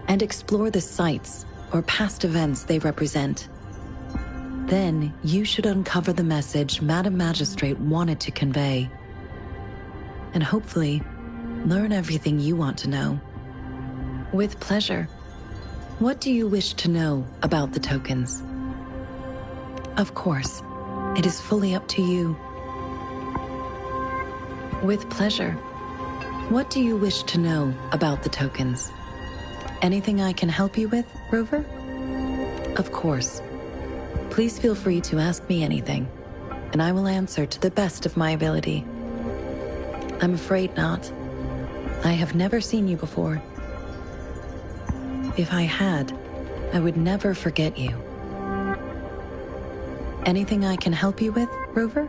and explore the sites or past events they represent. Then, you should uncover the message Madam Magistrate wanted to convey. And hopefully, Learn everything you want to know. With pleasure. What do you wish to know about the tokens? Of course, it is fully up to you. With pleasure. What do you wish to know about the tokens? Anything I can help you with, Rover? Of course. Please feel free to ask me anything, and I will answer to the best of my ability. I'm afraid not. I have never seen you before. If I had, I would never forget you. Anything I can help you with, Rover?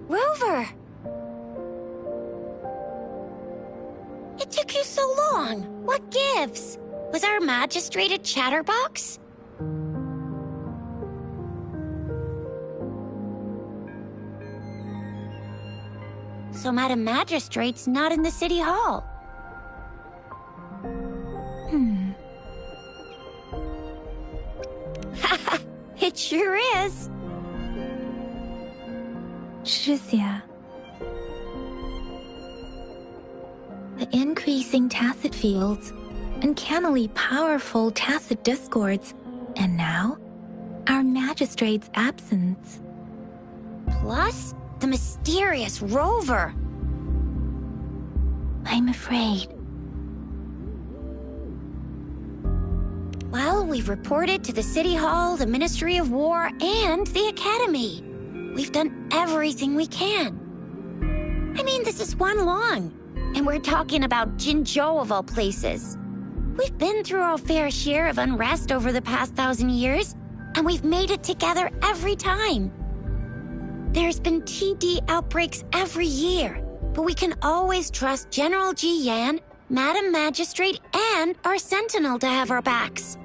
Rover! It took you so long. What gives? Was our magistrate a chatterbox? So Madam Magistrate's not in the city hall. It sure is. Tricia. The increasing tacit fields, uncannily powerful tacit discords, and now, our magistrate's absence. Plus, the mysterious Rover. I'm afraid. Well, we've reported to the City Hall, the Ministry of War, and the Academy. We've done everything we can. I mean, this is one long, and we're talking about Jinzhou of all places. We've been through our fair share of unrest over the past 1,000 years, and we've made it together every time. There's been TD outbreaks every year, but we can always trust General Ji Yan, Madam Magistrate, and our Sentinel to have our backs.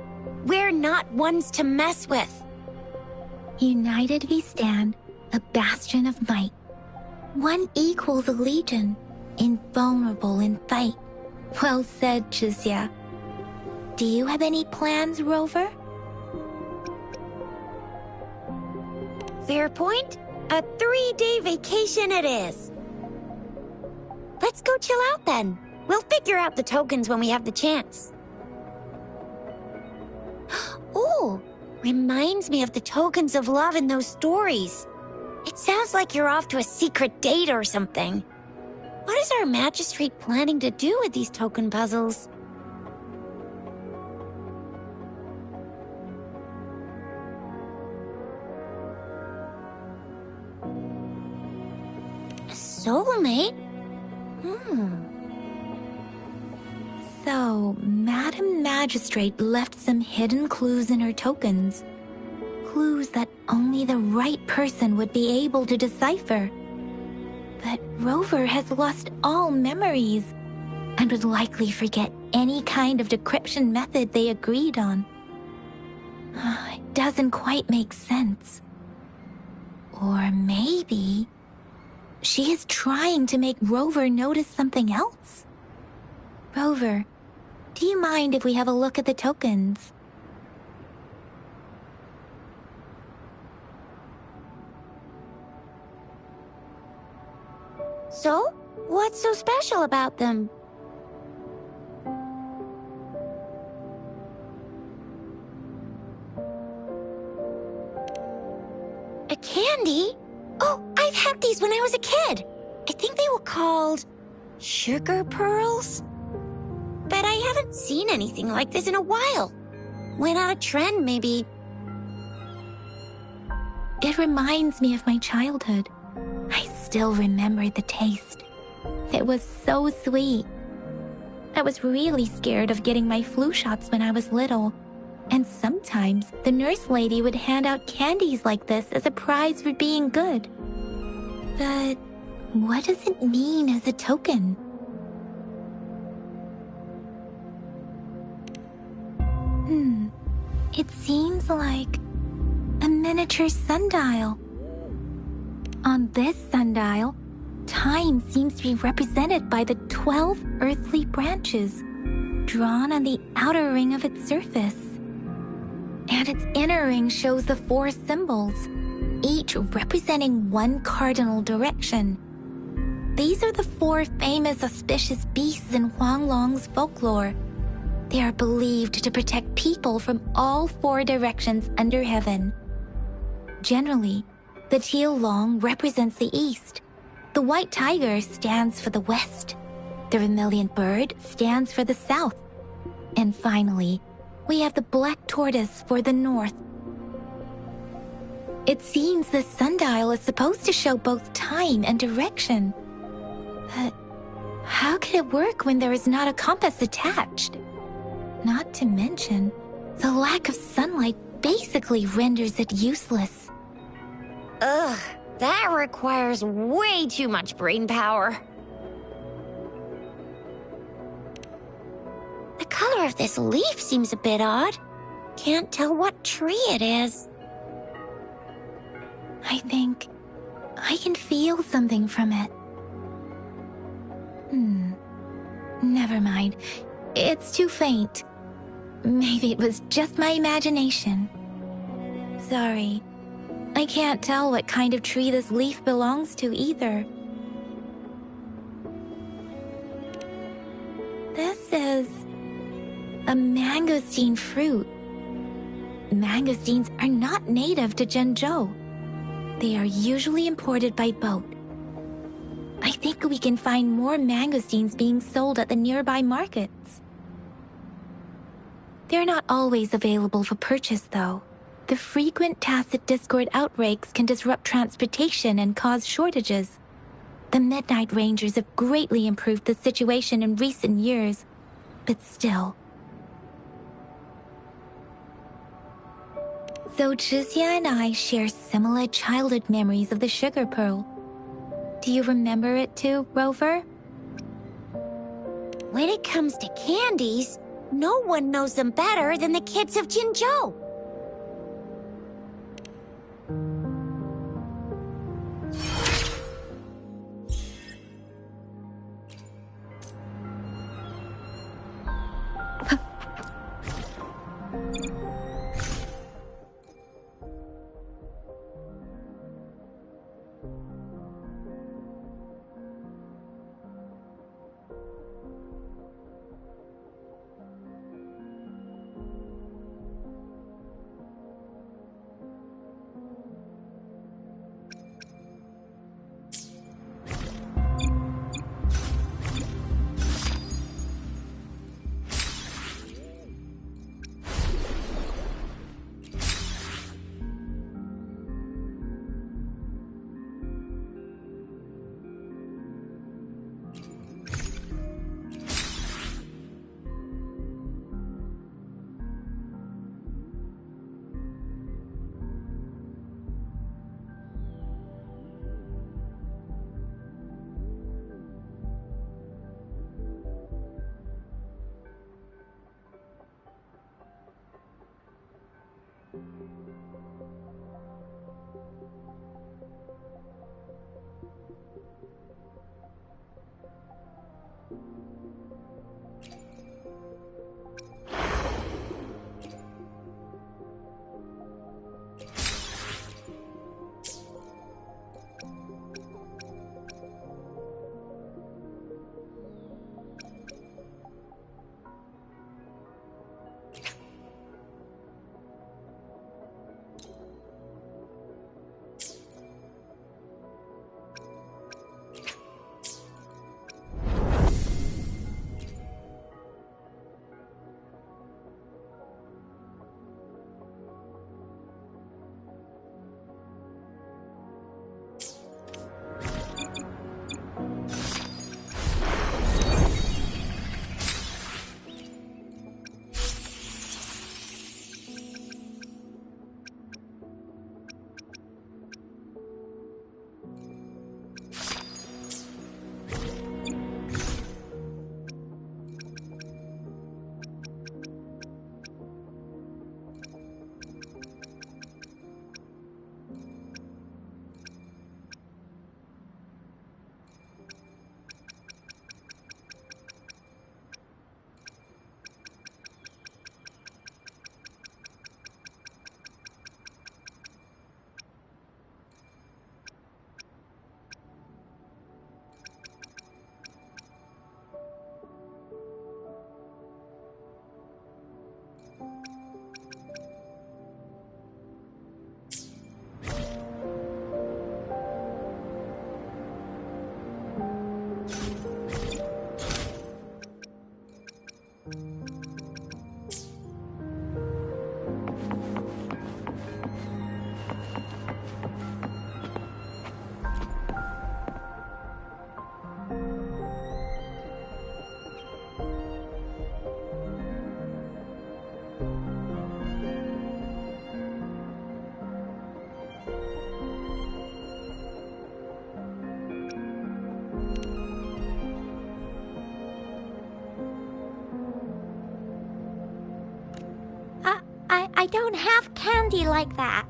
We're not ones to mess with. United we stand, a bastion of might. One equals a legion, invulnerable in fight. Well said, Tricia. Do you have any plans, Rover? Fair point. A 3-day vacation it is. Let's go chill out then. We'll figure out the tokens when we have the chance. Ooh, reminds me of the tokens of love in those stories. It sounds like you're off to a secret date or something. What is our magistrate planning to do with these token puzzles? A soulmate? So, Madam Magistrate left some hidden clues in her tokens. Clues that only the right person would be able to decipher. But Rover has lost all memories and would likely forget any kind of decryption method they agreed on. It doesn't quite make sense. Or maybe she is trying to make Rover notice something else. Rover, do you mind if we have a look at the tokens? So, what's so special about them? A candy? Oh, I've had these when I was a kid. I think they were called sugar pearls? But I haven't seen anything like this in a while. Went out of trend, maybe. It reminds me of my childhood. I still remember the taste. It was so sweet. I was really scared of getting my flu shots when I was little, And sometimes the nurse lady would hand out candies like this as a prize for being good. But what does it mean as a token? It seems like a miniature sundial. On this sundial, time seems to be represented by the 12 earthly branches drawn on the outer ring of its surface. And its inner ring shows the 4 symbols, each representing one cardinal direction. These are the 4 famous auspicious beasts in Huanglong's folklore. They are believed to protect people from all 4 directions under heaven. Generally, the teal long represents the east. The white tiger stands for the west. The vermilion bird stands for the south. And finally, we have the black tortoise for the north. It seems the sundial is supposed to show both time and direction. But how can it work when there is not a compass attached? Not to mention, the lack of sunlight basically renders it useless. Ugh, that requires way too much brain power. The color of this leaf seems a bit odd. Can't tell what tree it is. I think I can feel something from it. Never mind. It's too faint. Maybe it was just my imagination. Sorry. I can't tell what kind of tree this leaf belongs to either. This is a mangosteen fruit. Mangosteens are not native to Zhengzhou. They are usually imported by boat. I think we can find more mangosteens being sold at the nearby markets. They're not always available for purchase, though. The frequent tacit discord outbreaks can disrupt transportation and cause shortages. The Midnight Rangers have greatly improved the situation in recent years, but still. So Zhixia and I share similar childhood memories of the sugar pearl. Do you remember it too, Rover? When it comes to candies, no one knows them better than the kids of Jinzhou. don't have candy like that.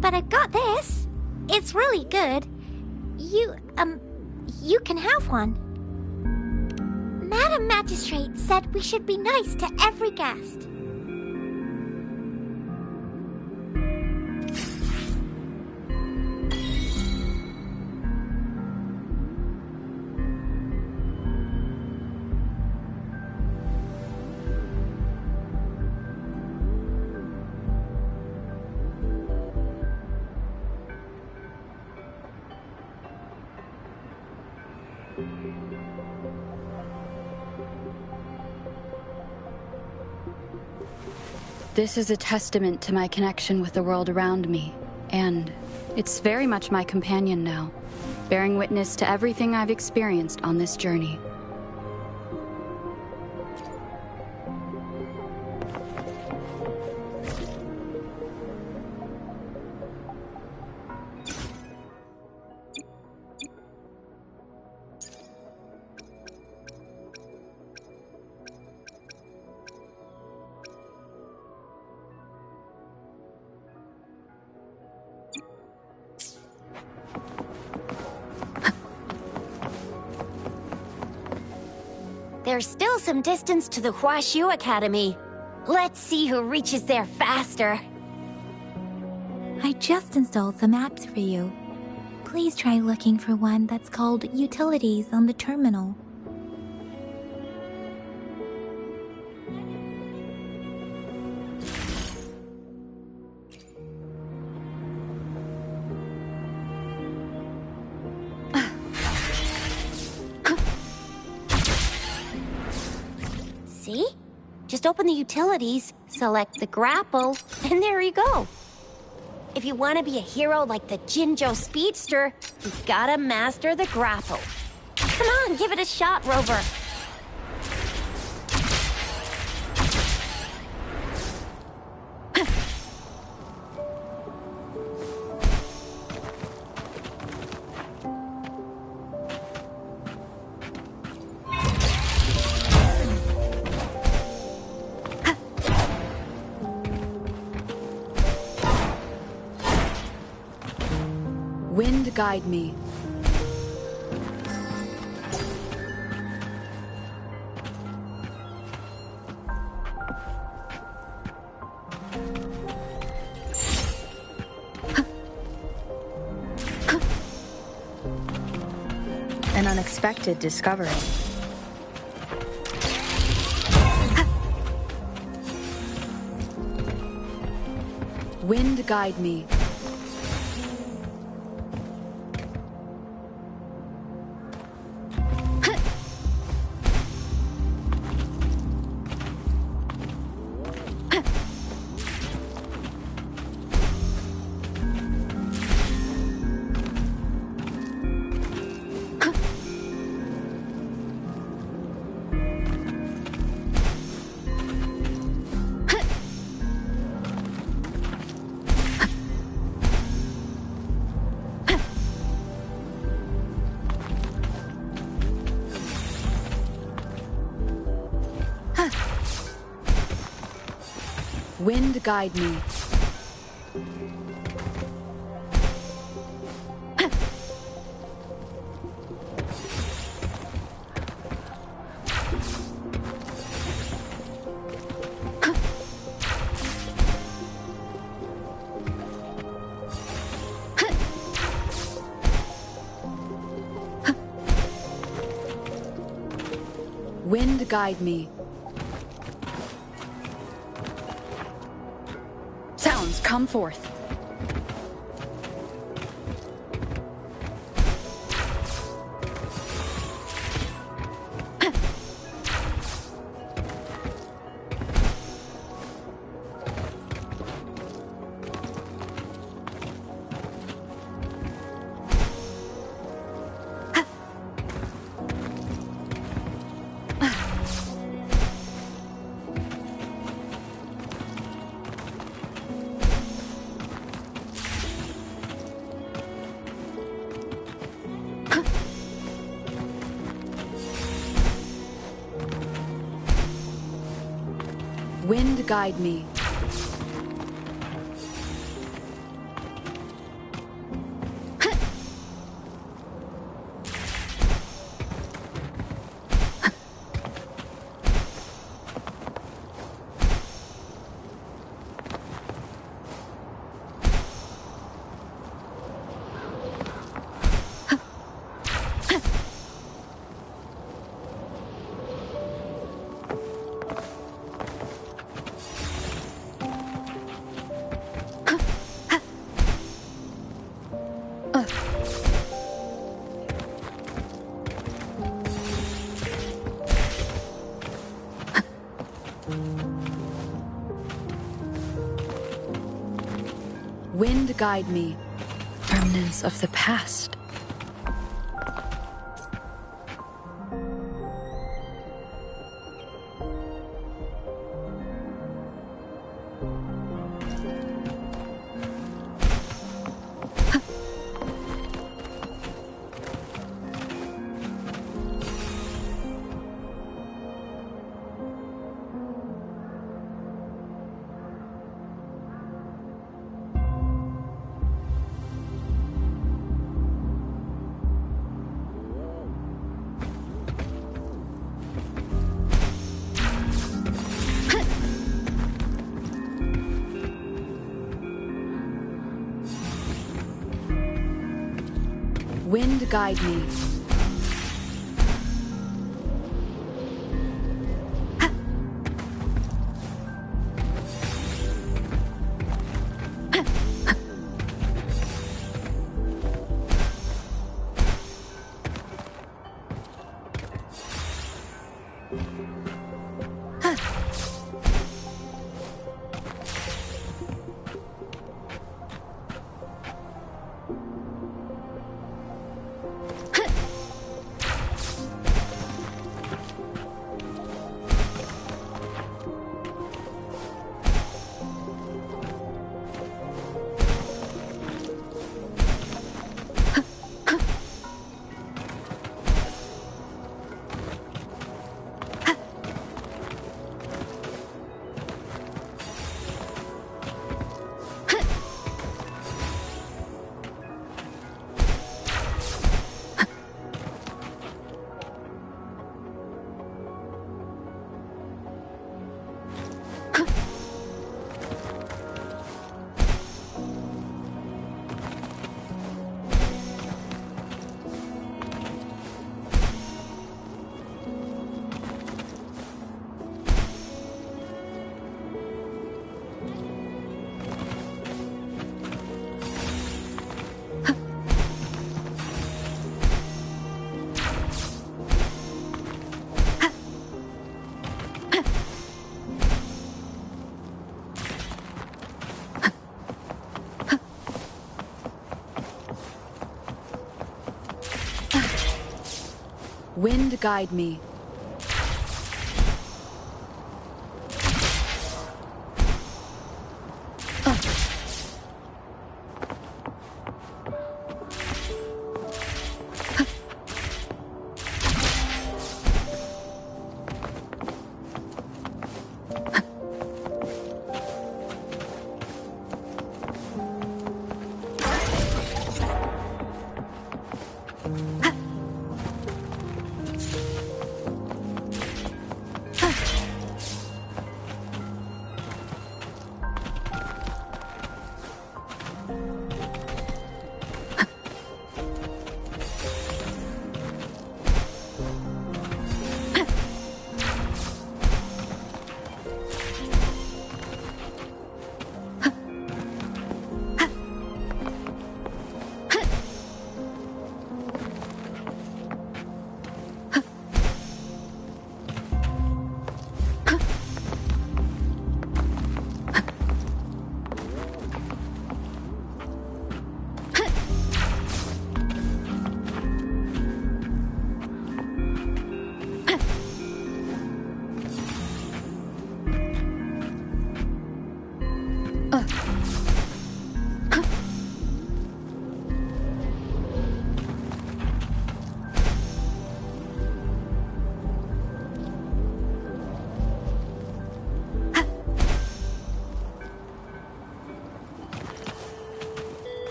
But I've got this. It's really good. You can have one. Madam Magistrate said we should be nice to every guest. This is a testament to my connection with the world around me, and it's very much my companion now, bearing witness to everything I've experienced on this journey. There's still some distance to the Huashu Academy. Let's see who reaches there faster. I just installed some apps for you. Please try looking for one that's called Utilities on the terminal. See? Just open the utilities, select the grapple, and there you go. If you want to be a hero like the Jinzhou Speedster, you gotta master the grapple. Come on, give it a shot, Rover. Wind guide me. An unexpected discovery. Wind guide me. Wind guide me. Wind guide me. Sounds come forth. Wind guide me. Wind guide me. Remnants of the past. Wind guide me. Wind guide me.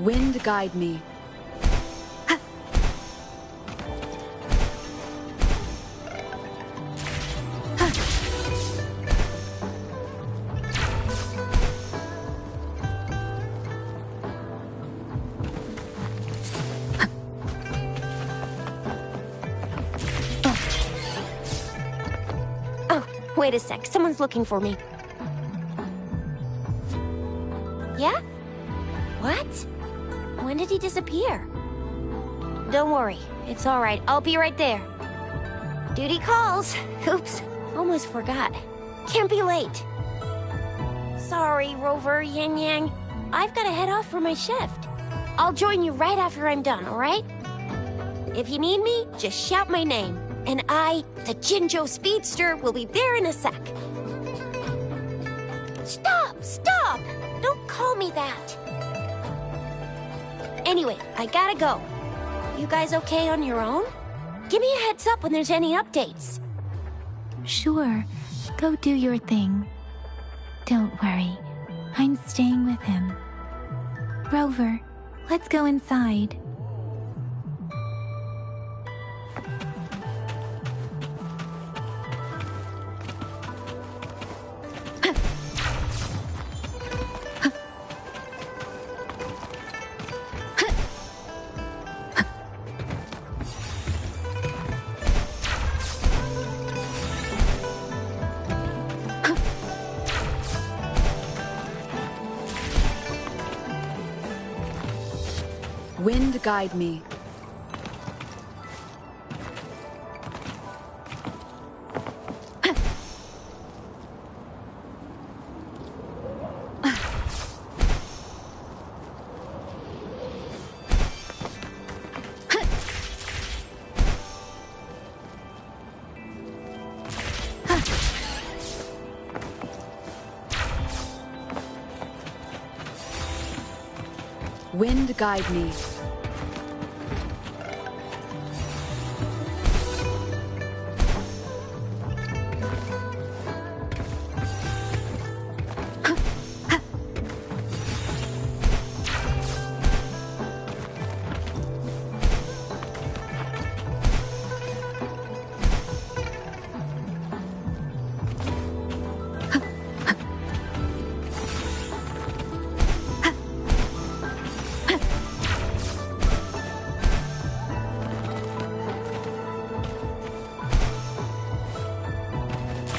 Wind guide me. Wait a sec, someone's looking for me. Yeah? What? When did he disappear? Don't worry, it's alright, I'll be right there. Duty calls. Oops, almost forgot. Can't be late. Sorry, Rover, Yang Yang. I've gotta head off for my shift. I'll join you right after I'm done, alright? If you need me, just shout my name. And I, the Jinzhou Speedster, will be there in a sec. Stop! Stop! Don't call me that. Anyway, I gotta go. You guys okay on your own? Give me a heads up when there's any updates. Sure. Go do your thing. Don't worry. I'm staying with him. Rover, let's go inside. Wind guide me. Wind guide me.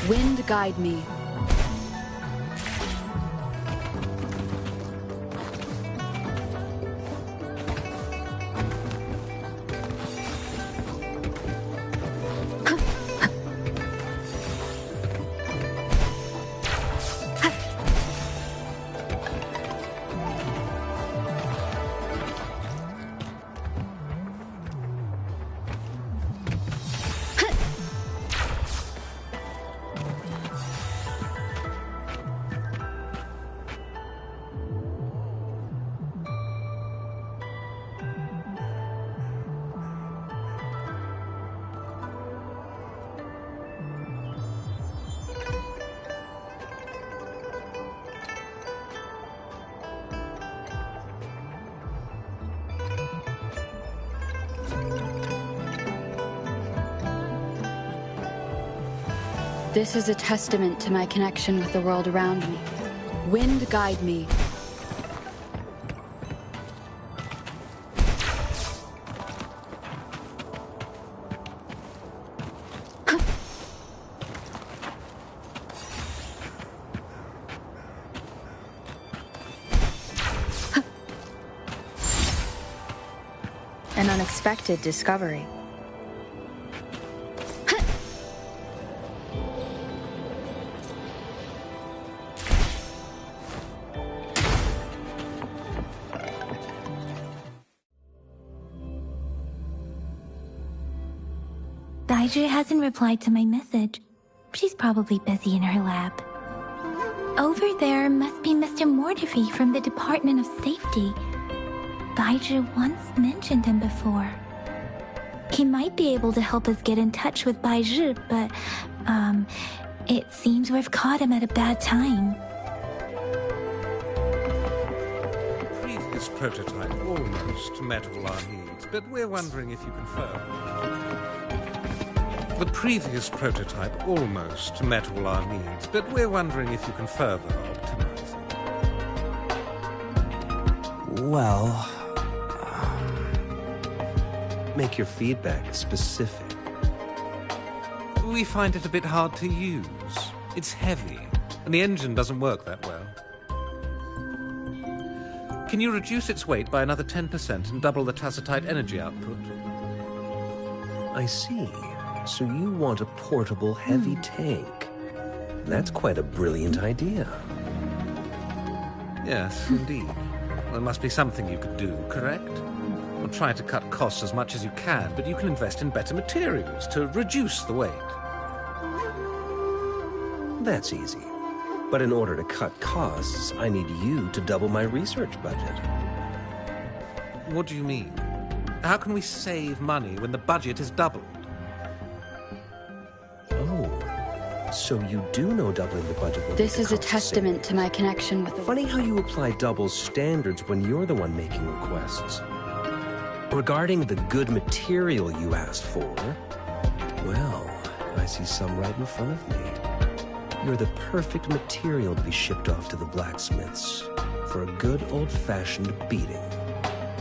Wind guide me. This is a testament to my connection with the world around me. Wind guide me. An unexpected discovery. Baizhi hasn't replied to my message. She's probably busy in her lab. Over there must be Mr. Mortefi from the Department of Safety. Baizhi once mentioned him before. He might be able to help us get in touch with Baizhi, but, it seems we've caught him at a bad time. Previous prototype almost met all our needs, but we're wondering if you can further. The previous prototype almost met all our needs, but we're wondering if you can further optimize it. Well, make your feedback specific. We find it a bit hard to use. It's heavy, and the engine doesn't work that well. Can you reduce its weight by another 10% and double the tacitite energy output? I see. So you want a portable, heavy tank. That's quite a brilliant idea. Yes, indeed. There must be something you could do, correct? We'll try to cut costs as much as you can, but you can invest in better materials to reduce the weight. That's easy. But in order to cut costs, I need you to double my research budget. What do you mean? How can we save money when the budget is doubled? Oh, so you do know doubling the budget will This is a cost testament to my connection with the... Funny how you apply double standards when you're the one making requests. Regarding the good material you asked for, well, I see some right in front of me. You're the perfect material to be shipped off to the blacksmiths for a good old-fashioned beating.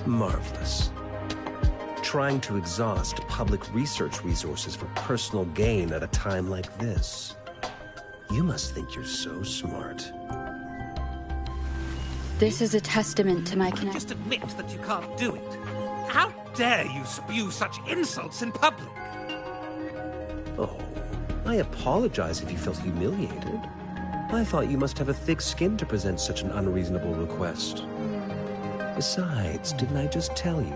Marvelous. Trying to exhaust public research resources for personal gain at a time like this. You must think you're so smart. This is a testament to my connection. Just admit that you can't do it. How dare you spew such insults in public? Oh, I apologize if you felt humiliated. I thought you must have a thick skin to present such an unreasonable request. Besides, didn't I just tell you?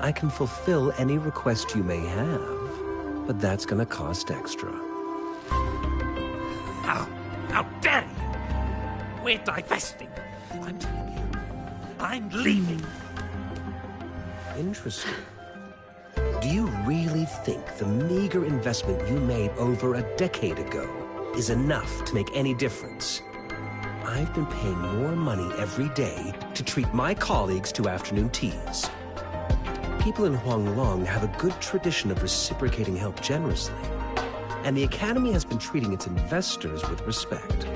I can fulfill any request you may have, but that's gonna cost extra. How dare you? We're divesting. I'm telling you. I'm leaving. Interesting. Do you really think the meager investment you made over a decade ago is enough to make any difference? I've been paying more money every day to treat my colleagues to afternoon teas. People in Huanglong have a good tradition of reciprocating help generously, and the Academy has been treating its investors with respect.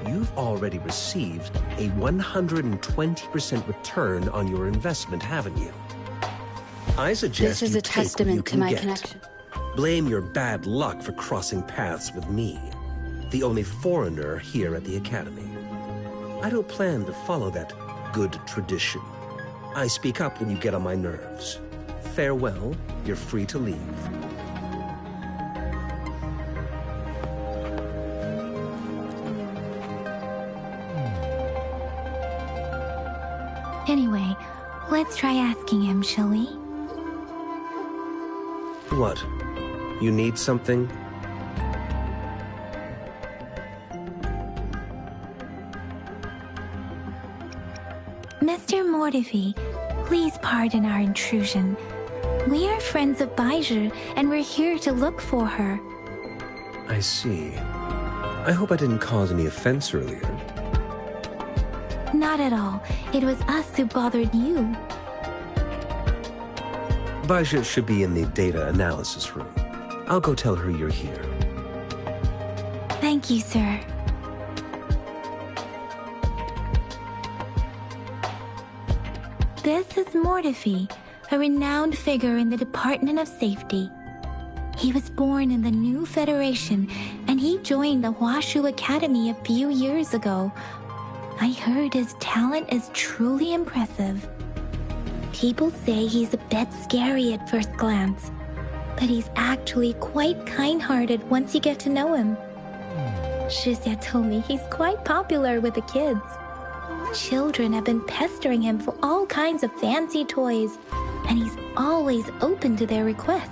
You've already received a 120% return on your investment, haven't you? I suggest This is you a take what you testament to can my get. connection. Blame your bad luck for crossing paths with me, the only foreigner here at the Academy. I don't plan to follow that good tradition. I speak up when you get on my nerves. Farewell, you're free to leave. Anyway, let's try asking him, shall we? What? You need something? Mr. Mortivy, please pardon our intrusion. We are friends of Baizhi, and we're here to look for her. I see. I hope I didn't cause any offense earlier. Not at all. It was us who bothered you. Baizhi should be in the data analysis room. I'll go tell her you're here. Thank you, sir. This is Mortivy, a renowned figure in the Department of Safety. He was born in the new Federation, and he joined the Huashu Academy a few years ago. I heard his talent is truly impressive. People say he's a bit scary at first glance, but he's actually quite kind-hearted once you get to know him. Shixia told me he's quite popular with the kids. Children have been pestering him for all kinds of fancy toys, and he's always open to their requests.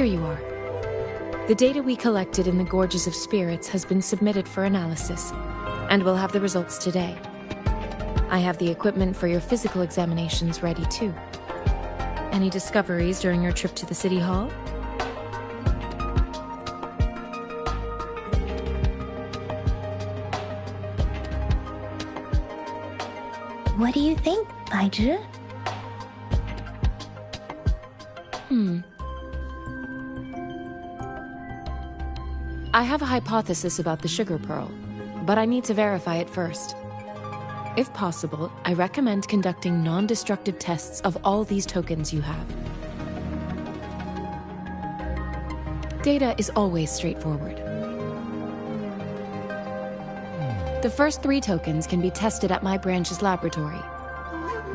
Here you are. The data we collected in the Gorges of Spirits has been submitted for analysis, and we'll have the results today. I have the equipment for your physical examinations ready too. Any discoveries during your trip to the City Hall? What do you think, Baizhi? I have a hypothesis about the sugar pearl, but I need to verify it first. If possible, I recommend conducting non-destructive tests of all these tokens you have. Data is always straightforward. The first 3 tokens can be tested at my branch's laboratory.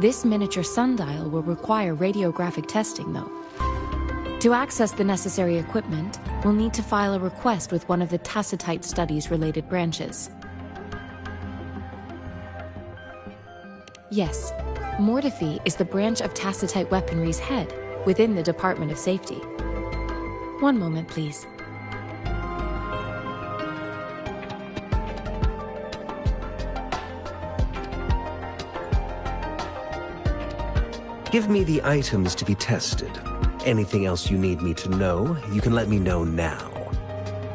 This miniature sundial will require radiographic testing, though. To access the necessary equipment, we'll need to file a request with one of the Tacitite Studies-related branches. Yes, Mortiphy is the branch of Tacitite Weaponry's head within the Department of Safety. One moment, please. Give me the items to be tested. Anything else you need me to know, you can let me know now.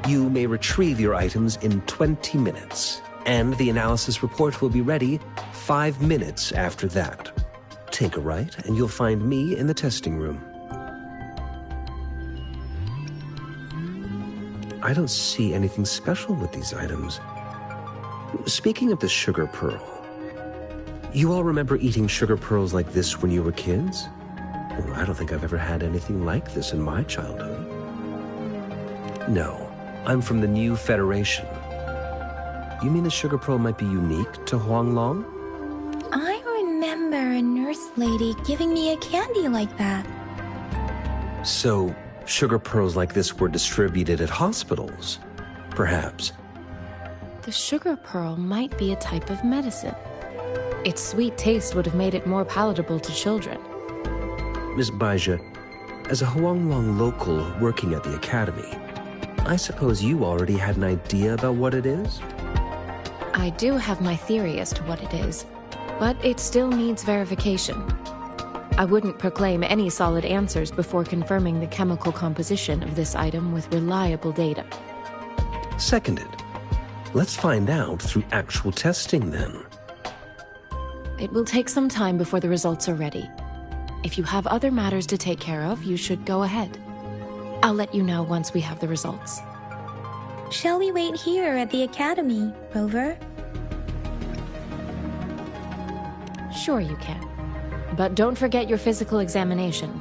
You may retrieve your items in 20 minutes, and the analysis report will be ready 5 minutes after that. Take a right, and you'll find me in the testing room. I don't see anything special with these items. Speaking of the sugar pearl, you all remember eating sugar pearls like this when you were kids? Well, I don't think I've ever had anything like this in my childhood. No, I'm from the New Federation. You mean the sugar pearl might be unique to Huanglong? I remember a nurse lady giving me a candy like that. So, sugar pearls like this were distributed at hospitals, perhaps. The sugar pearl might be a type of medicine. Its sweet taste would have made it more palatable to children. Miss Baizhi, as a Huanglong local working at the academy, I suppose you already had an idea about what it is? I do have my theory as to what it is, but it still needs verification. I wouldn't proclaim any solid answers before confirming the chemical composition of this item with reliable data. Seconded. Let's find out through actual testing then. It will take some time before the results are ready. If you have other matters to take care of, you should go ahead. I'll let you know once we have the results. Shall we wait here at the academy, Rover? Sure you can. But don't forget your physical examination.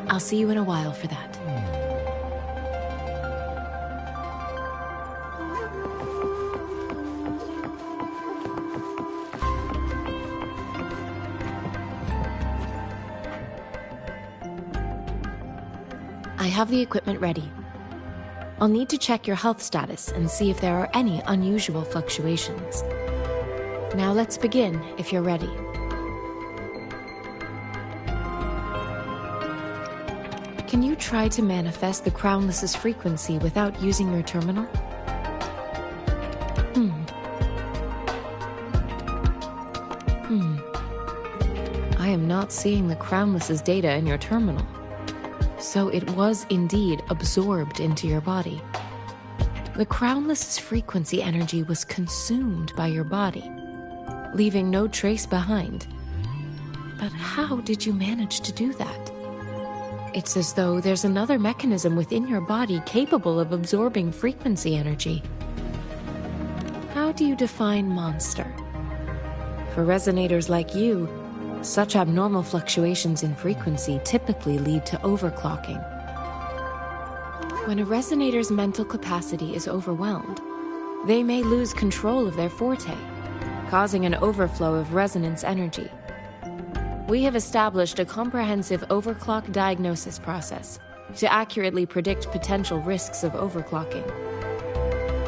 I'll see you in a while for that. I have the equipment ready. I'll need to check your health status and see if there are any unusual fluctuations. Now let's begin, if you're ready. Can you try to manifest the Crownless's frequency without using your terminal? I am not seeing the Crownless's data in your terminal. So it was indeed absorbed into your body. The Crownless's frequency energy was consumed by your body, leaving no trace behind. But how did you manage to do that? It's as though there's another mechanism within your body capable of absorbing frequency energy. How do you define monster? For resonators like you, such abnormal fluctuations in frequency typically lead to overclocking. When a resonator's mental capacity is overwhelmed, they may lose control of their forte, causing an overflow of resonance energy. We have established a comprehensive overclock diagnosis process to accurately predict potential risks of overclocking.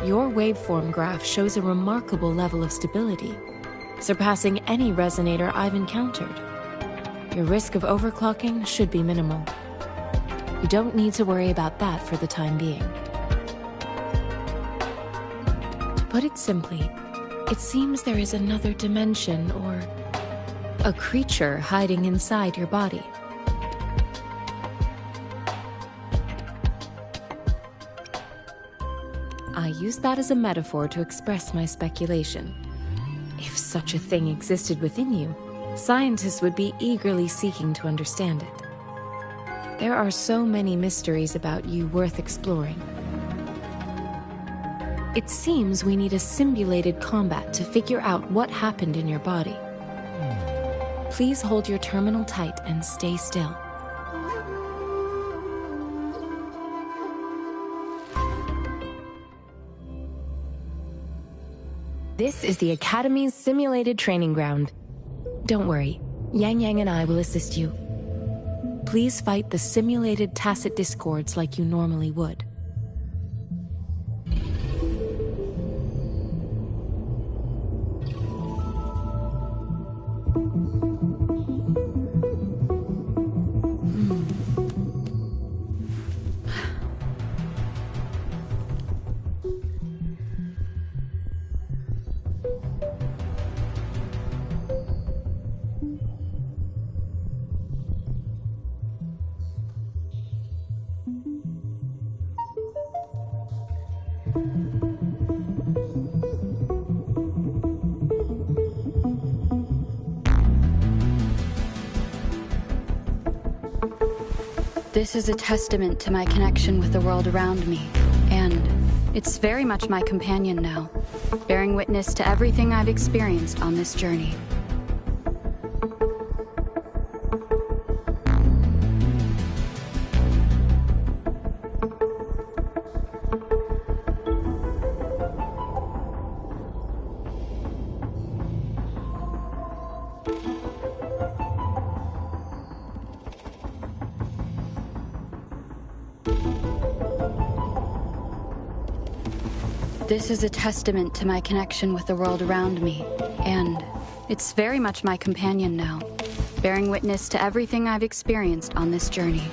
Your waveform graph shows a remarkable level of stability, surpassing any resonator I've encountered. Your risk of overclocking should be minimal. You don't need to worry about that for the time being. To put it simply, it seems there is another dimension or a creature hiding inside your body. I use that as a metaphor to express my speculation. If such a thing existed within you, scientists would be eagerly seeking to understand it. There are so many mysteries about you worth exploring. It seems we need a simulated combat to figure out what happened in your body. Please hold your terminal tight and stay still. This is the Academy's simulated training ground. Don't worry, Yang Yang and I will assist you. Please fight the simulated tacit discords like you normally would. This is a testament to my connection with the world around me, and it's very much my companion now, bearing witness to everything I've experienced on this journey. This is a testament to my connection with the world around me, and it's very much my companion now, bearing witness to everything I've experienced on this journey.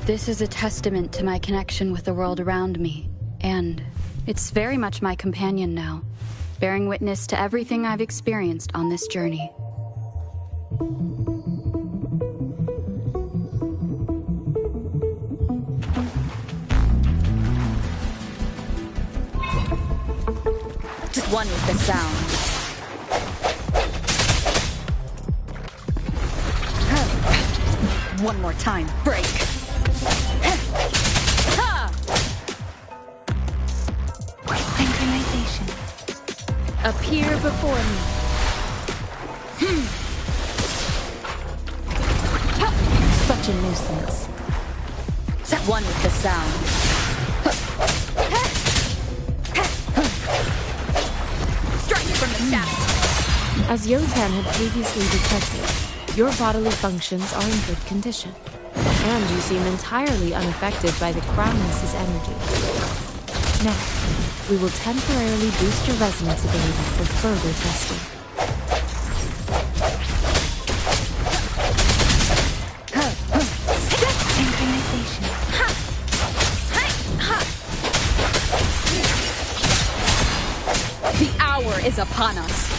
This is a testament to my connection with the world around me, and it's very much my companion now, bearing witness to everything I've experienced on this journey. Just one with the sound. One more time, break. Synchronization. Appear before me. Such a nuisance. Set one with the sound. Strike from the shadow. As Yotan had previously detected, your bodily functions are in good condition, and you seem entirely unaffected by the Crownless's energy. Now, we will temporarily boost your resonance ability for further testing. Synchronization. The hour is upon us.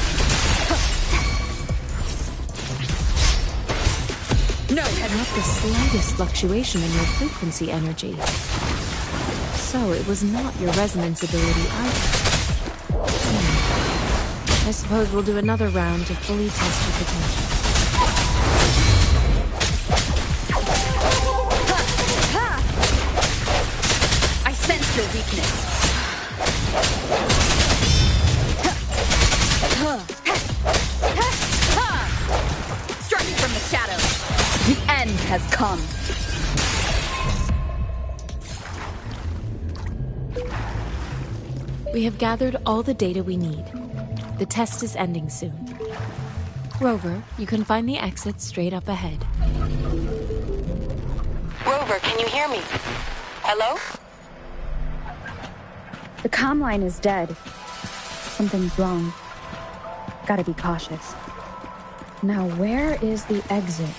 No, not the slightest fluctuation in your frequency energy. So it was not your resonance ability either. I suppose we'll do another round to fully test your potential. I sense your weakness. Striking from the shadows. The end has come. We have gathered all the data we need. The test is ending soon. Rover, you can find the exit straight up ahead. Rover, can you hear me? Hello? The comm line is dead. Something's wrong. Gotta be cautious. Now, where is the exit?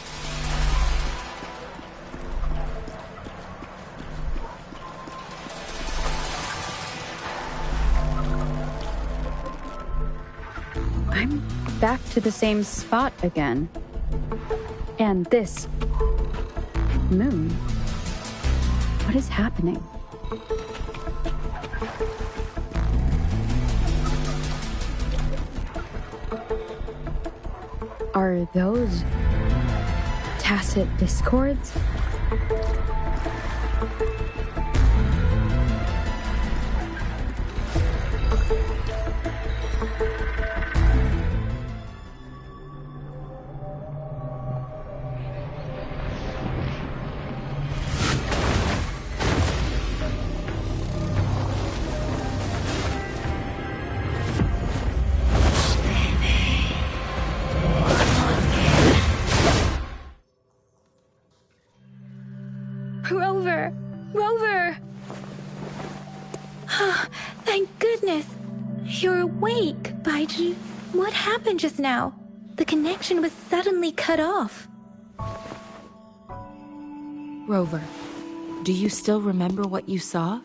I'm back to the same spot again. And this moon. What is happening? Are those tacit discords? Rover! Rover! Thank goodness! You're awake, Baiji. What happened just now? The connection was suddenly cut off. Rover, do you still remember what you saw?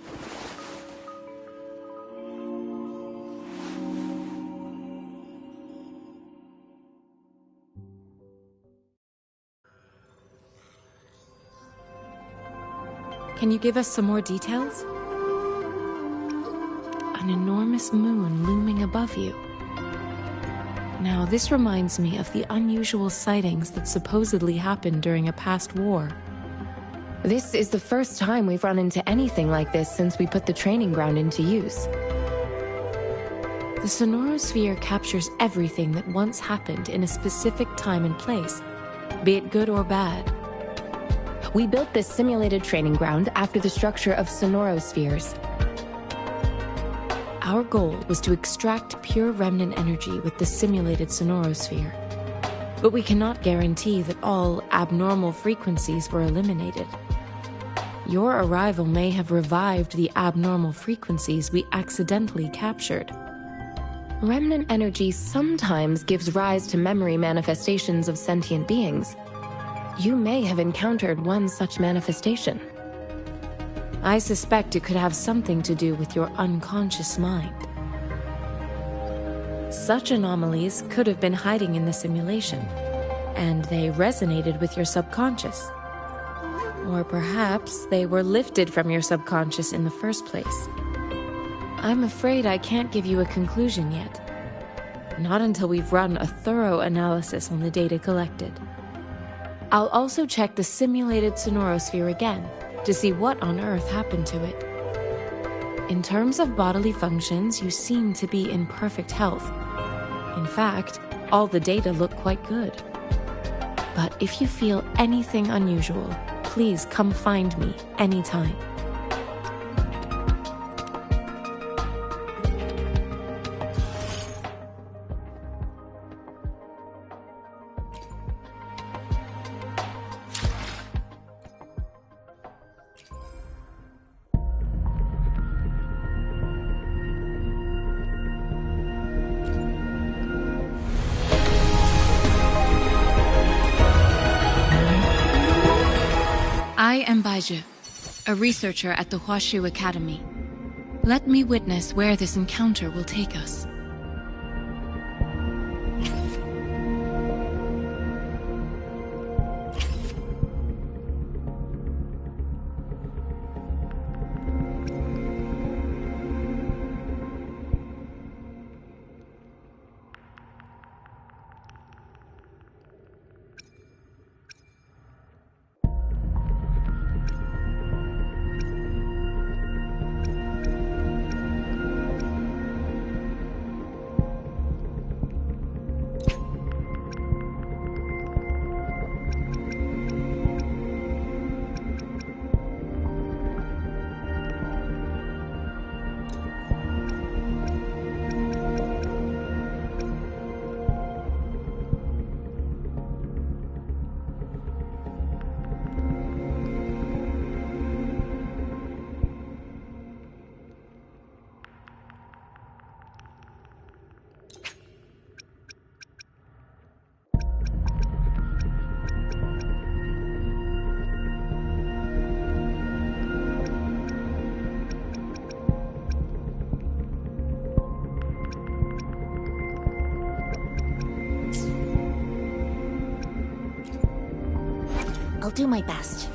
Can you give us some more details? An enormous moon looming above you. Now, this reminds me of the unusual sightings that supposedly happened during a past war. This is the first time we've run into anything like this since we put the training ground into use. The sonorosphere captures everything that once happened in a specific time and place, be it good or bad. We built this simulated training ground after the structure of sonorospheres. Our goal was to extract pure remnant energy with the simulated sonorosphere. But we cannot guarantee that all abnormal frequencies were eliminated. Your arrival may have revived the abnormal frequencies we accidentally captured. Remnant energy sometimes gives rise to memory manifestations of sentient beings. You may have encountered one such manifestation. I suspect it could have something to do with your unconscious mind. Such anomalies could have been hiding in the simulation, and they resonated with your subconscious. Or perhaps they were lifted from your subconscious in the first place. I'm afraid I can't give you a conclusion yet. Not until we've run a thorough analysis on the data collected. I'll also check the simulated sonorosphere again to see what on earth happened to it. In terms of bodily functions, you seem to be in perfect health. In fact, all the data look quite good. But if you feel anything unusual, please come find me anytime. I am Baizhi, a researcher at the Huashu Academy. Let me witness where this encounter will take us. I'll do my best.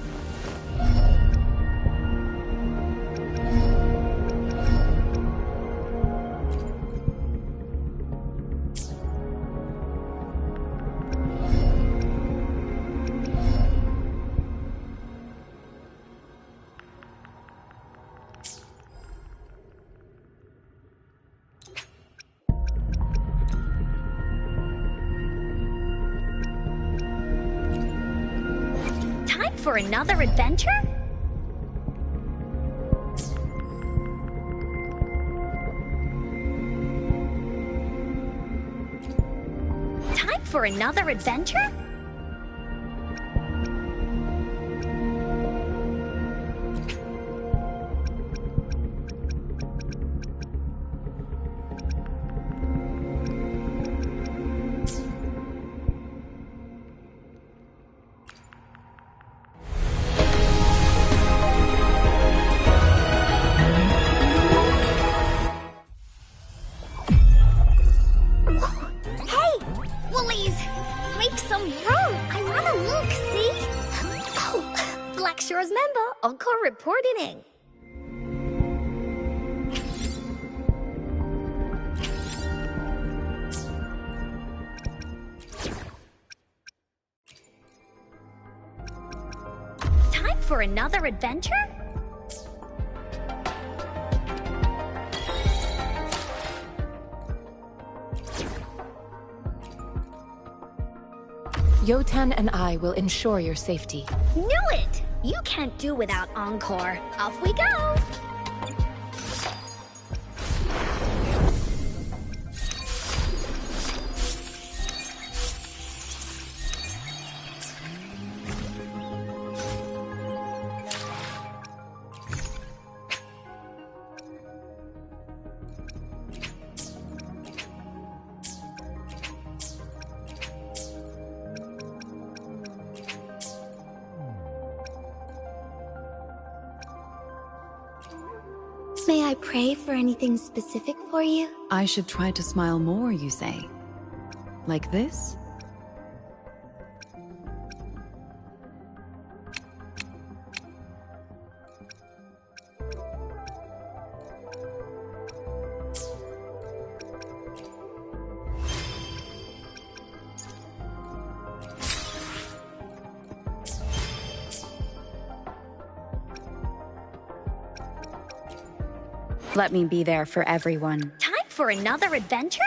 For another adventure? Time for another adventure? Encore reporting in. Time for another adventure? Yotan and I will ensure your safety. Knew it! You can't do without Encore. Off we go! May I pray for anything specific for you? I should try to smile more, you say? Like this? Let me be there for everyone. Time for another adventure?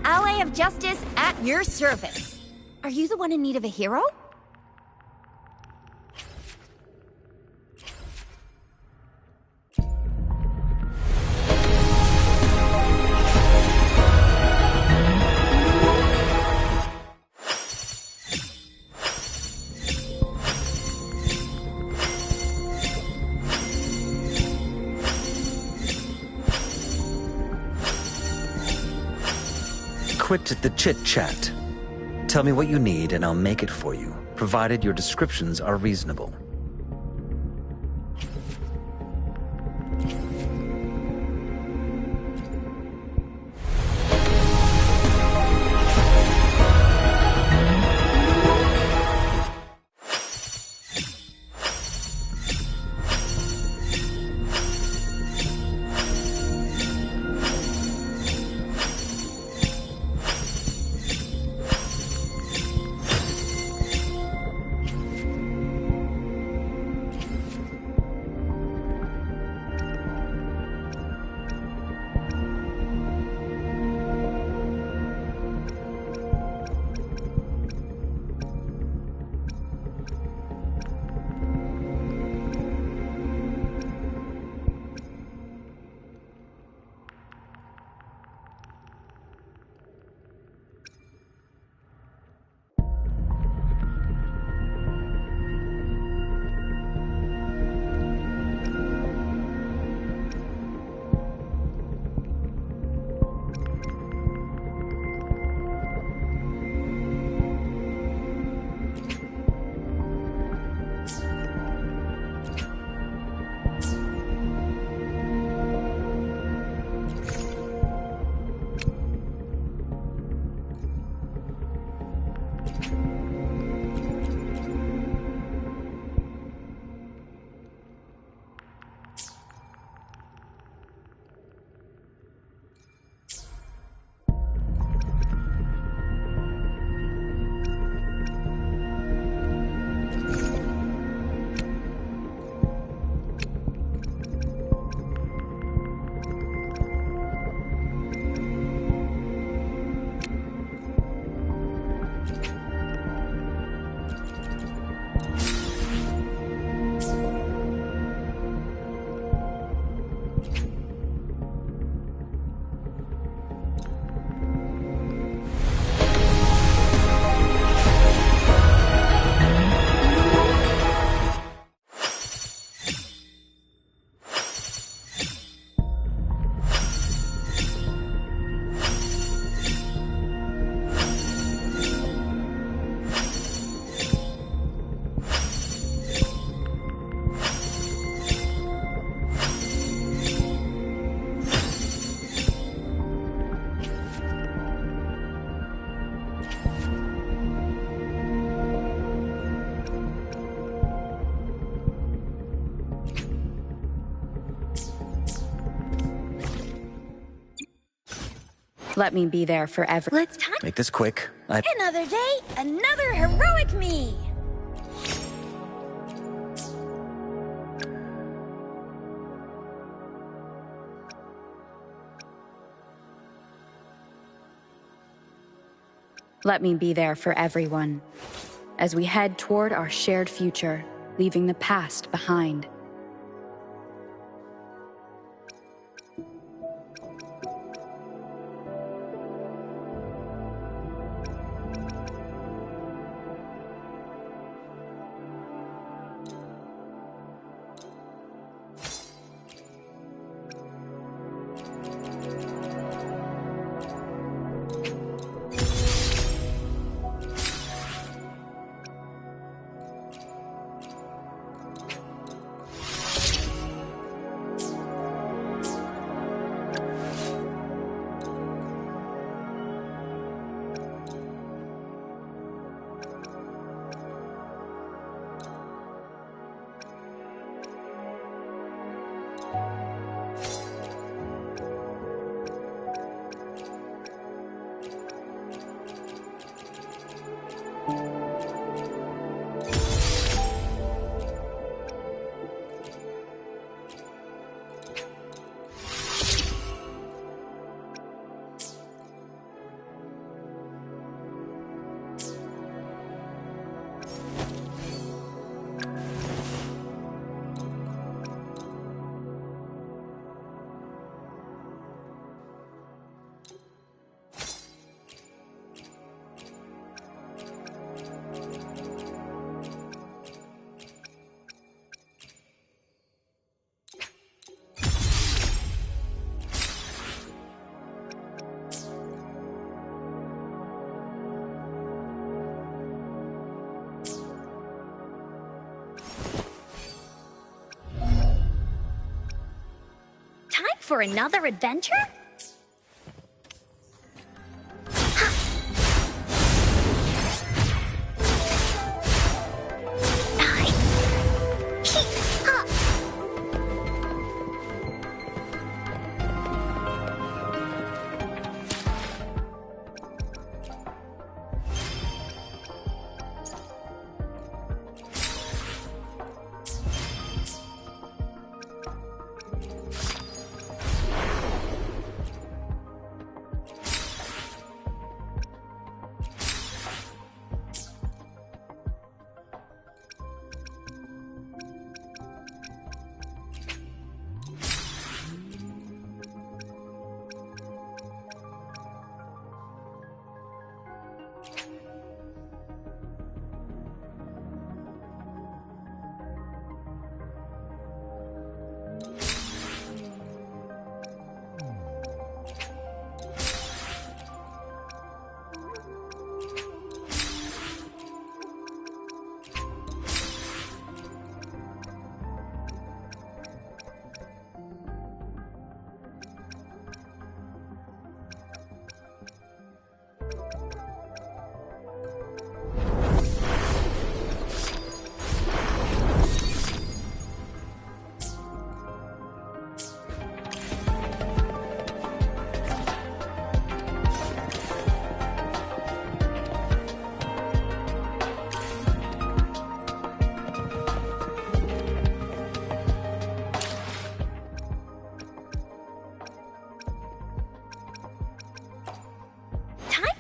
Ally of Justice at your service. Are you the one in need of a hero? Quit the chit-chat. Tell me what you need and I'll make it for you, provided your descriptions are reasonable. Let me be there forever. Let's time. Make this quick. Another day, another heroic me. Let me be there for everyone, as we head toward our shared future, leaving the past behind. For another adventure?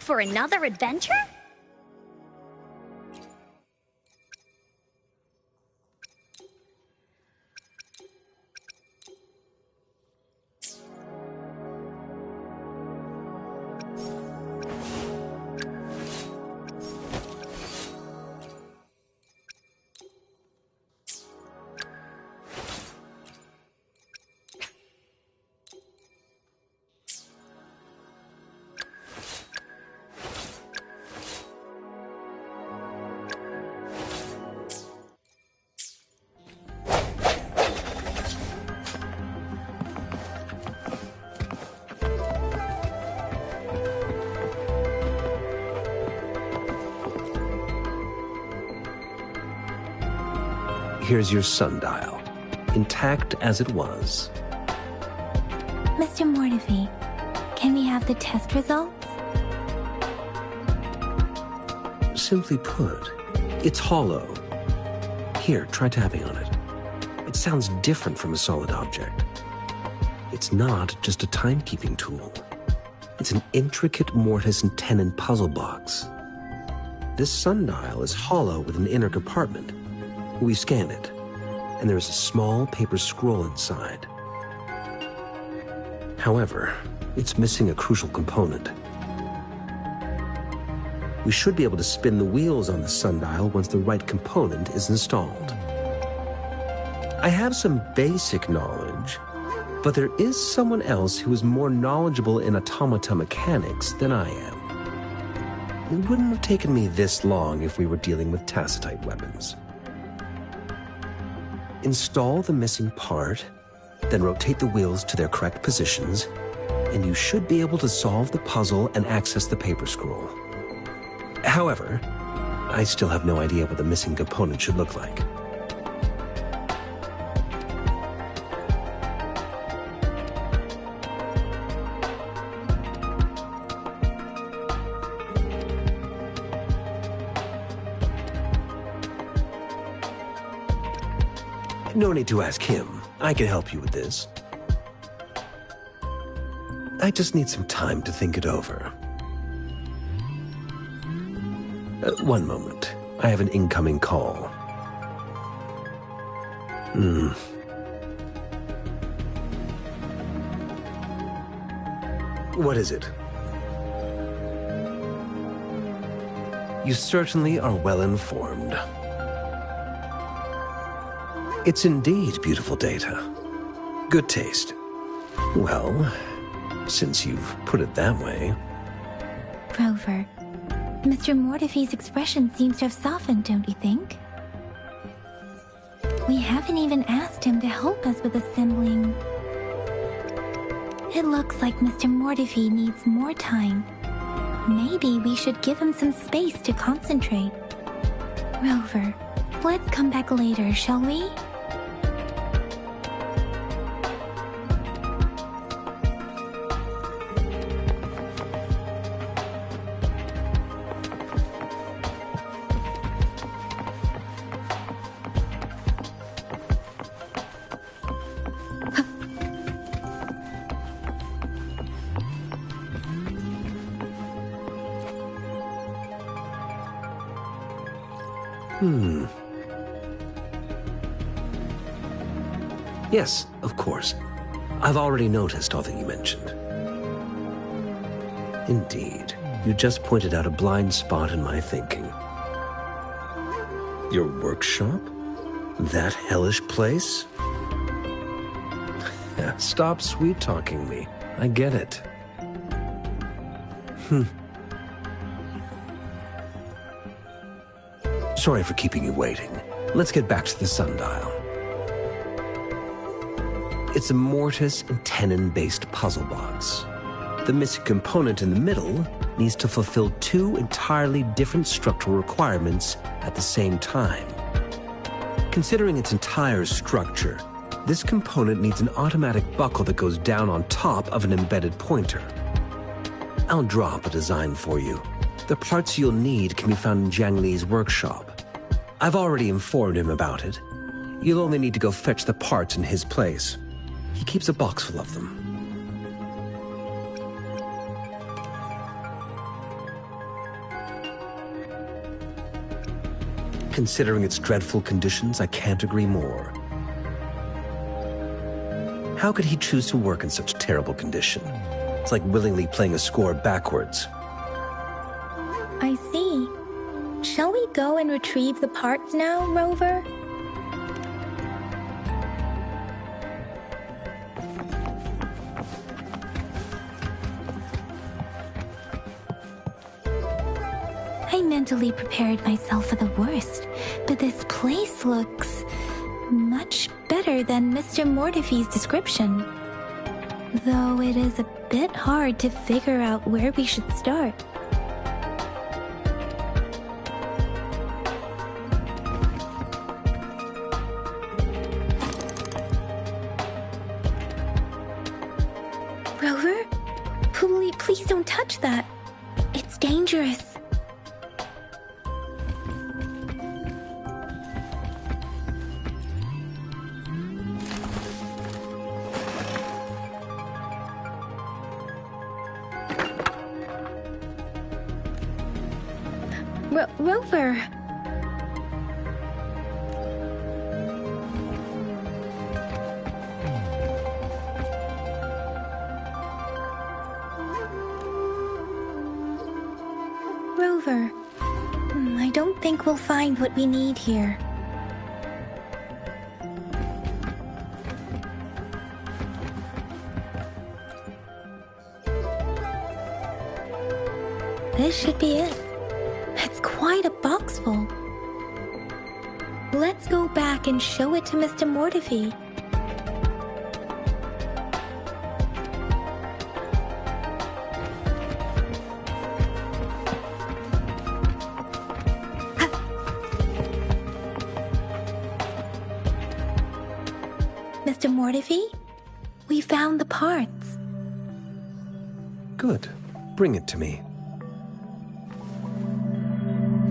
For another adventure? Here's your sundial, intact as it was. Mr. Mortefi, Can we have the test results? Simply put, it's hollow. Here, try tapping on it. It sounds different from a solid object. It's not just a timekeeping tool. It's an intricate mortise and tenon puzzle box. This sundial is hollow with an inner compartment. We scanned it, and there is a small paper scroll inside. However, it's missing a crucial component. We should be able to spin the wheels on the sundial once the right component is installed. I have some basic knowledge, but there is someone else who is more knowledgeable in automata mechanics than I am. It wouldn't have taken me this long if we were dealing with tacitite weapons. Install the missing part, then rotate the wheels to their correct positions, and you should be able to solve the puzzle and access the paper scroll. However, I still have no idea what the missing component should look like. No need to ask him. I can help you with this. I just need some time to think it over. One moment. I have an incoming call. What is it? You certainly are well informed. It's indeed beautiful data. Good taste. Well, since you've put it that way. Rover, Mr. Mortefi's expression seems to have softened, don't you think? We haven't even asked him to help us with assembling. It looks like Mr. Mortefi needs more time. Maybe we should give him some space to concentrate. Rover, let's come back later, shall we? Yes, of course. I've already noticed all that you mentioned. Indeed, you just pointed out a blind spot in my thinking. Your workshop? That hellish place? Stop sweet-talking me. I get it. Sorry for keeping you waiting. Let's get back to the sundial. It's a mortise and tenon-based puzzle box. The missing component in the middle needs to fulfill two entirely different structural requirements at the same time. Considering its entire structure, this component needs an automatic buckle that goes down on top of an embedded pointer. I'll draw up a design for you. The parts you'll need can be found in Jiang Li's workshop. I've already informed him about it. You'll only need to go fetch the parts in his place. He keeps a box full of them. Considering its dreadful conditions, I can't agree more. How could he choose to work in such terrible condition? It's like willingly playing a score backwards. I see. Shall we go and retrieve the parts now, Rover? I mentally prepared myself for the worst, but this place looks much better than Mr. Mortefi's description. Though it is a bit hard to figure out where we should start. Rover? Please don't touch that. It's dangerous. Rover. Rover. I don't think we'll find what we need here. This should be it. It's quite a box full. Let's go back and show it to Mr. Mortivy. Mr. Mortivy, we found the parts. Good. Bring it to me.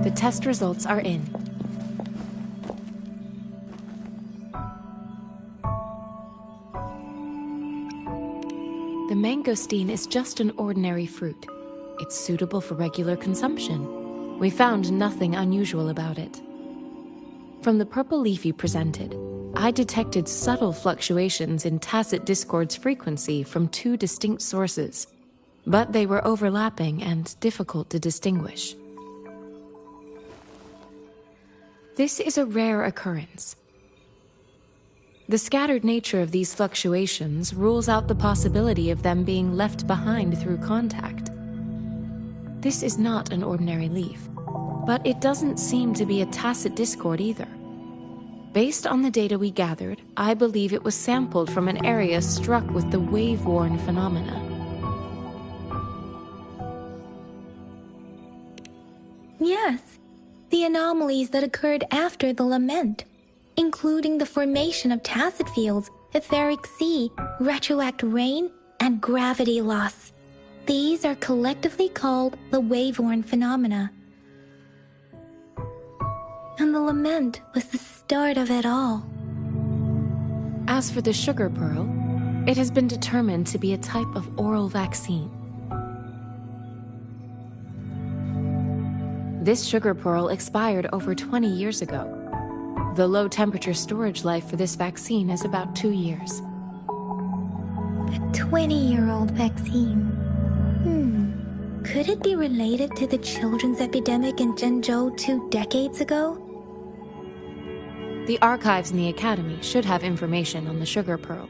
The test results are in. The mangosteen is just an ordinary fruit. It's suitable for regular consumption. We found nothing unusual about it. From the purple leaf you presented, I detected subtle fluctuations in tacit discord's frequency from two distinct sources, but they were overlapping and difficult to distinguish. This is a rare occurrence. The scattered nature of these fluctuations rules out the possibility of them being left behind through contact. This is not an ordinary leaf, but it doesn't seem to be a tacit discord either. Based on the data we gathered, I believe it was sampled from an area struck with the wave-worn phenomena. Yes. The anomalies that occurred after the lament, including the formation of tacit fields, etheric sea, retroact rain, and gravity loss. These are collectively called the wave-worn phenomena. And the lament was the start of it all. As for the sugar pearl, it has been determined to be a type of oral vaccine. This sugar pearl expired over 20 years ago. The low-temperature storage life for this vaccine is about 2 years. A 20-year-old vaccine. Could it be related to the children's epidemic in Jinzhou 2 decades ago? The archives in the Academy should have information on the sugar pearl.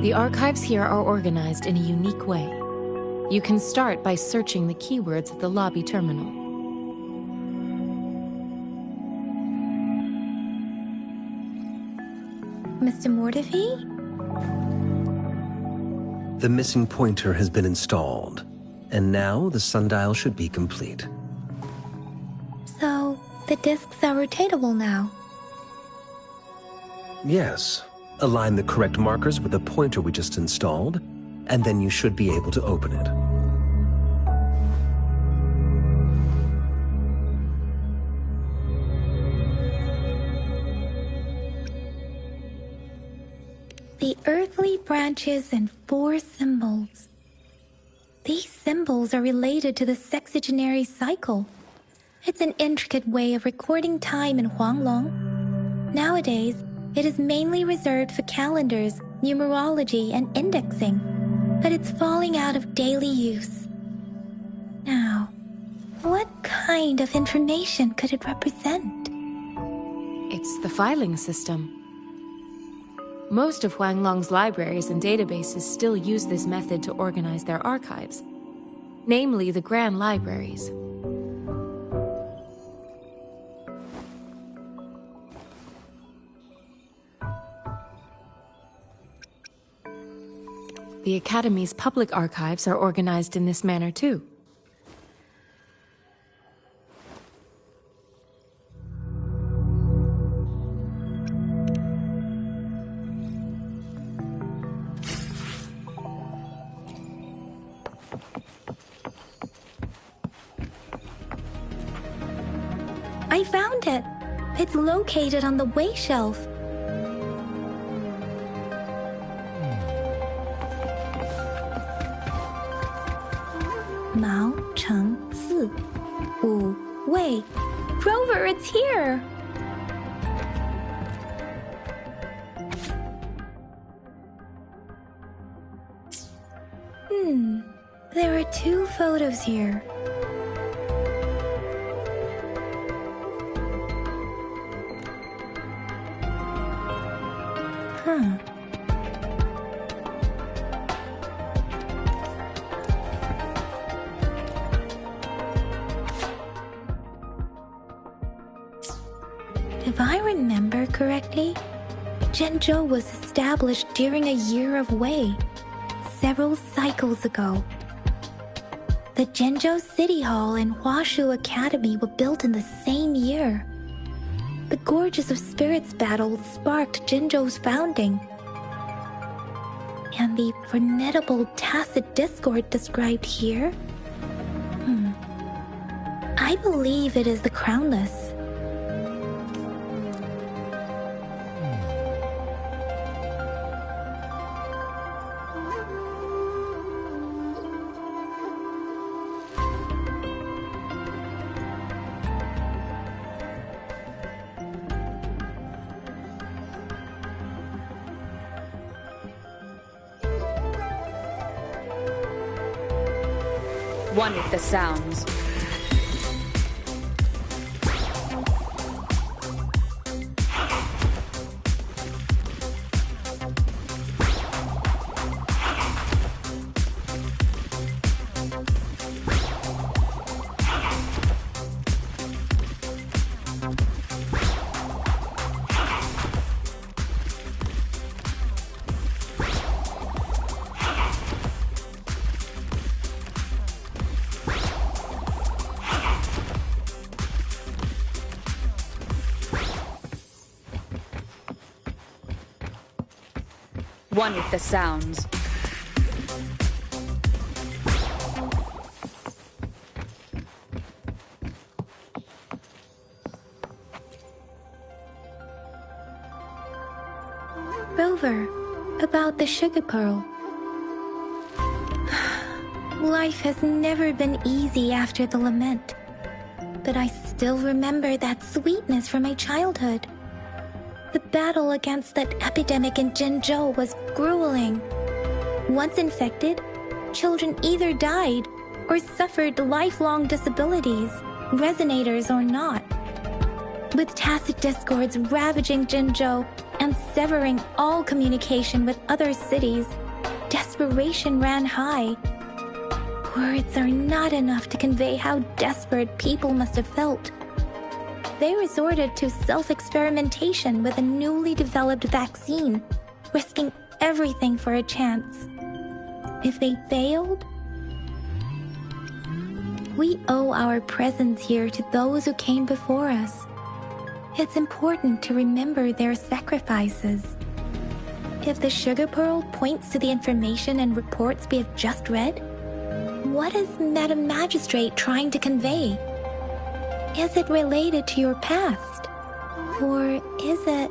The archives here are organized in a unique way. You can start by searching the keywords at the lobby terminal. Mr. Mortivy? The missing pointer has been installed, and now the sundial should be complete. So, the discs are rotatable now? Yes. Align the correct markers with the pointer we just installed, and then you should be able to open it. The earthly branches and 4 symbols. These symbols are related to the sexagenary cycle. It's an intricate way of recording time in Huanglong. Nowadays, it is mainly reserved for calendars, numerology, and indexing, but it's falling out of daily use. Now, what kind of information could it represent? It's the filing system. Most of Huanglong's libraries and databases still use this method to organize their archives, namely the Grand Libraries. The Academy's public archives are organized in this manner too. I found it. It's located on the way shelf. Mao Cheng Si, Wu Wei. Rover, it's here! There are 2 photos here. If I remember correctly, Zhenzhou was established during a year of Wei, several cycles ago. The Zhenzhou City Hall and Huashu Academy were built in the same year. The Gorges of Spirits battle sparked Zhenzhou's founding. And the formidable tacit discord described here? I believe it is the Crownless. One with the sounds. One with the sounds. Rover, about the sugar pearl. Life has never been easy after the lament, but I still remember that sweetness from my childhood. The battle against that epidemic in Zhenzhou was grueling. Once infected, children either died or suffered lifelong disabilities, resonators or not. With tacit discords ravaging Zhenzhou and severing all communication with other cities, desperation ran high. Words are not enough to convey how desperate people must have felt. They resorted to self-experimentation with a newly developed vaccine, risking everything for a chance. If they failed, we owe our presence here to those who came before us. It's important to remember their sacrifices. If the sugar pearl points to the information and reports we have just read, what is Madam Magistrate trying to convey? Is it related to your past? Or is it...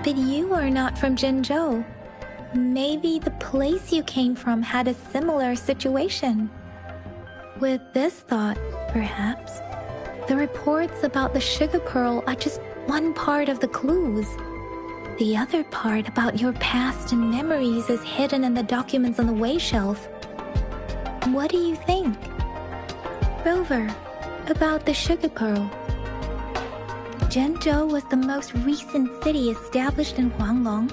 But you are not from Zhenzhou. Maybe the place you came from had a similar situation. With this thought, perhaps, the reports about the sugar pearl are just one part of the clues. The other part about your past and memories is hidden in the documents on the way shelf. What do you think? Rover, about the sugar pearl. Zhenzhou was the most recent city established in Huanglong.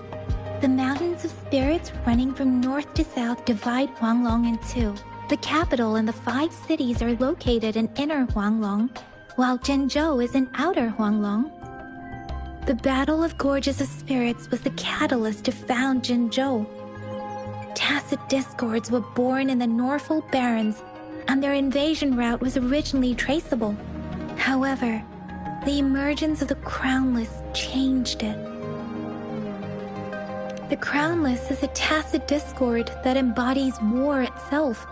The mountains of spirits running from north to south divide Huanglong in two. The capital and the 5 cities are located in inner Huanglong, while Zhenzhou is in outer Huanglong. The Battle of Gorges of Spirits was the catalyst to found Zhenzhou. Tacit discords were born in the Norfolk Barrens, and their invasion route was originally traceable. However, the emergence of the Crownless changed it. The Crownless is a tacit discord that embodies war itself.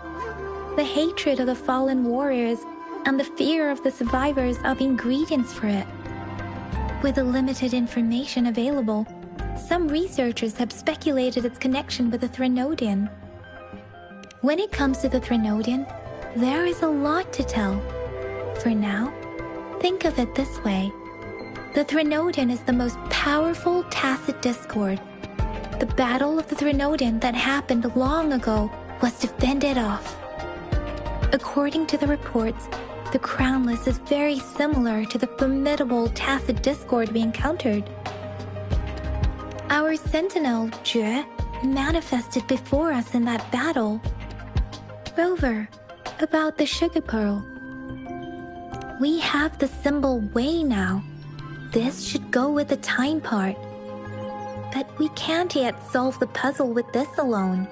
The hatred of the fallen warriors and the fear of the survivors are the ingredients for it. With the limited information available, some researchers have speculated its connection with the Threnodian. When it comes to the Threnodian, there is a lot to tell. For now, think of it this way. The Threnodian is the most powerful tacit discord. The Battle of the Threnodian that happened long ago was to fend it off. According to the reports, the Crownless is very similar to the formidable tacit discord we encountered. Our sentinel, Jue, manifested before us in that battle. Rover, about the sugar pearl. We have the symbol Wei now. This should go with the time part. But we can't yet solve the puzzle with this alone.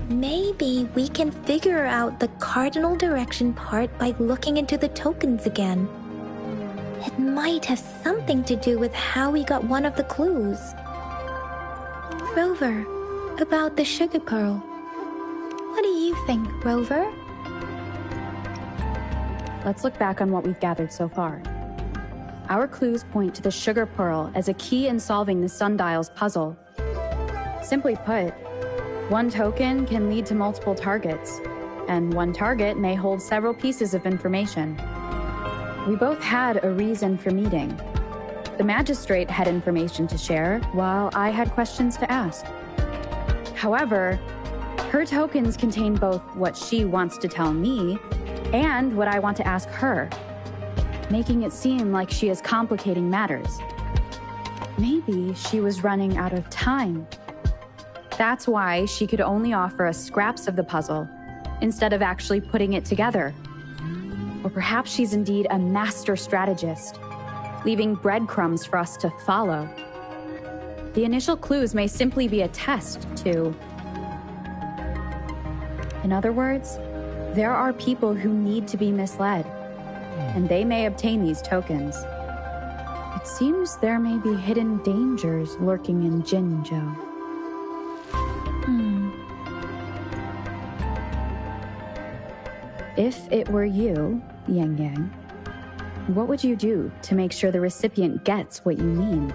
Maybe we can figure out the cardinal direction part by looking into the tokens again. It might have something to do with how we got one of the clues. Rover, about the sugar pearl. What do you think, Rover? Let's look back on what we've gathered so far. Our clues point to the sugar pearl as a key in solving the sundial's puzzle. Simply put, one token can lead to multiple targets, and one target may hold several pieces of information. We both had a reason for meeting. The magistrate had information to share, while I had questions to ask. However, her tokens contain both what she wants to tell me and what I want to ask her, making it seem like she is complicating matters. Maybe she was running out of time. That's why she could only offer us scraps of the puzzle, instead of actually putting it together. Or perhaps she's indeed a master strategist, leaving breadcrumbs for us to follow. The initial clues may simply be a test to... In other words, there are people who need to be misled, and they may obtain these tokens. It seems there may be hidden dangers lurking in Jinzhou. If it were you, Yang Yang, what would you do to make sure the recipient gets what you mean?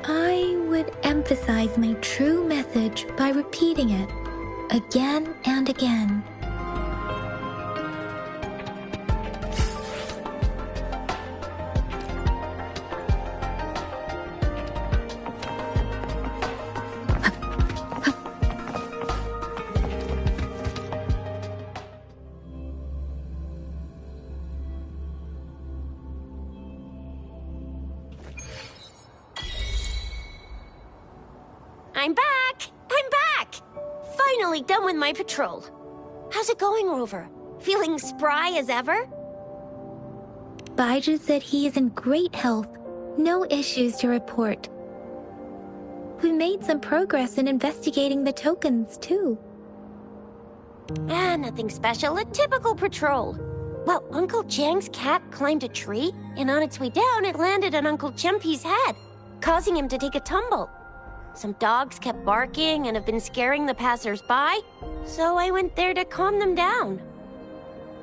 I would emphasize my true message by repeating it again and again. I'm back! I'm back! Finally done with my patrol. How's it going, Rover? Feeling spry as ever? Baiju said he is in great health. No issues to report. We made some progress in investigating the tokens, too. Nothing special. A typical patrol. Well, Uncle Jiang's cat climbed a tree, and on its way down, it landed on Uncle Chempi's head, causing him to take a tumble. Some dogs kept barking and have been scaring the passers-by, so I went there to calm them down.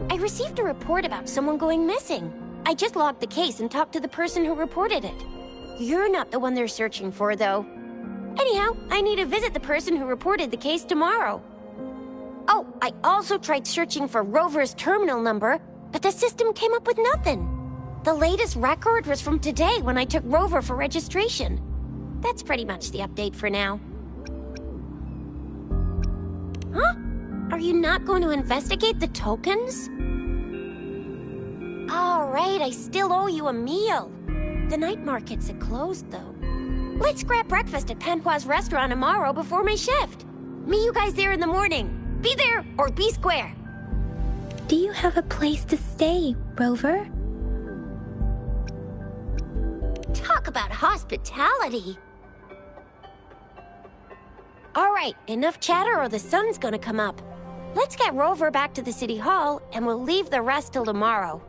I received a report about someone going missing. I just logged the case and talked to the person who reported it. You're not the one they're searching for, though. Anyhow, I need to visit the person who reported the case tomorrow. Oh, I also tried searching for Rover's terminal number, but the system came up with nothing. The latest record was from today when I took Rover for registration. That's pretty much the update for now. Huh? Are you not going to investigate the tokens? All right, I still owe you a meal. The night markets are closed, though. Let's grab breakfast at Panhua's restaurant tomorrow before my shift. Meet you guys there in the morning. Be there or be square. Do you have a place to stay, Rover? Talk about hospitality. All right, enough chatter or the sun's gonna come up. Let's get Rover back to the city hall, and we'll leave the rest till tomorrow.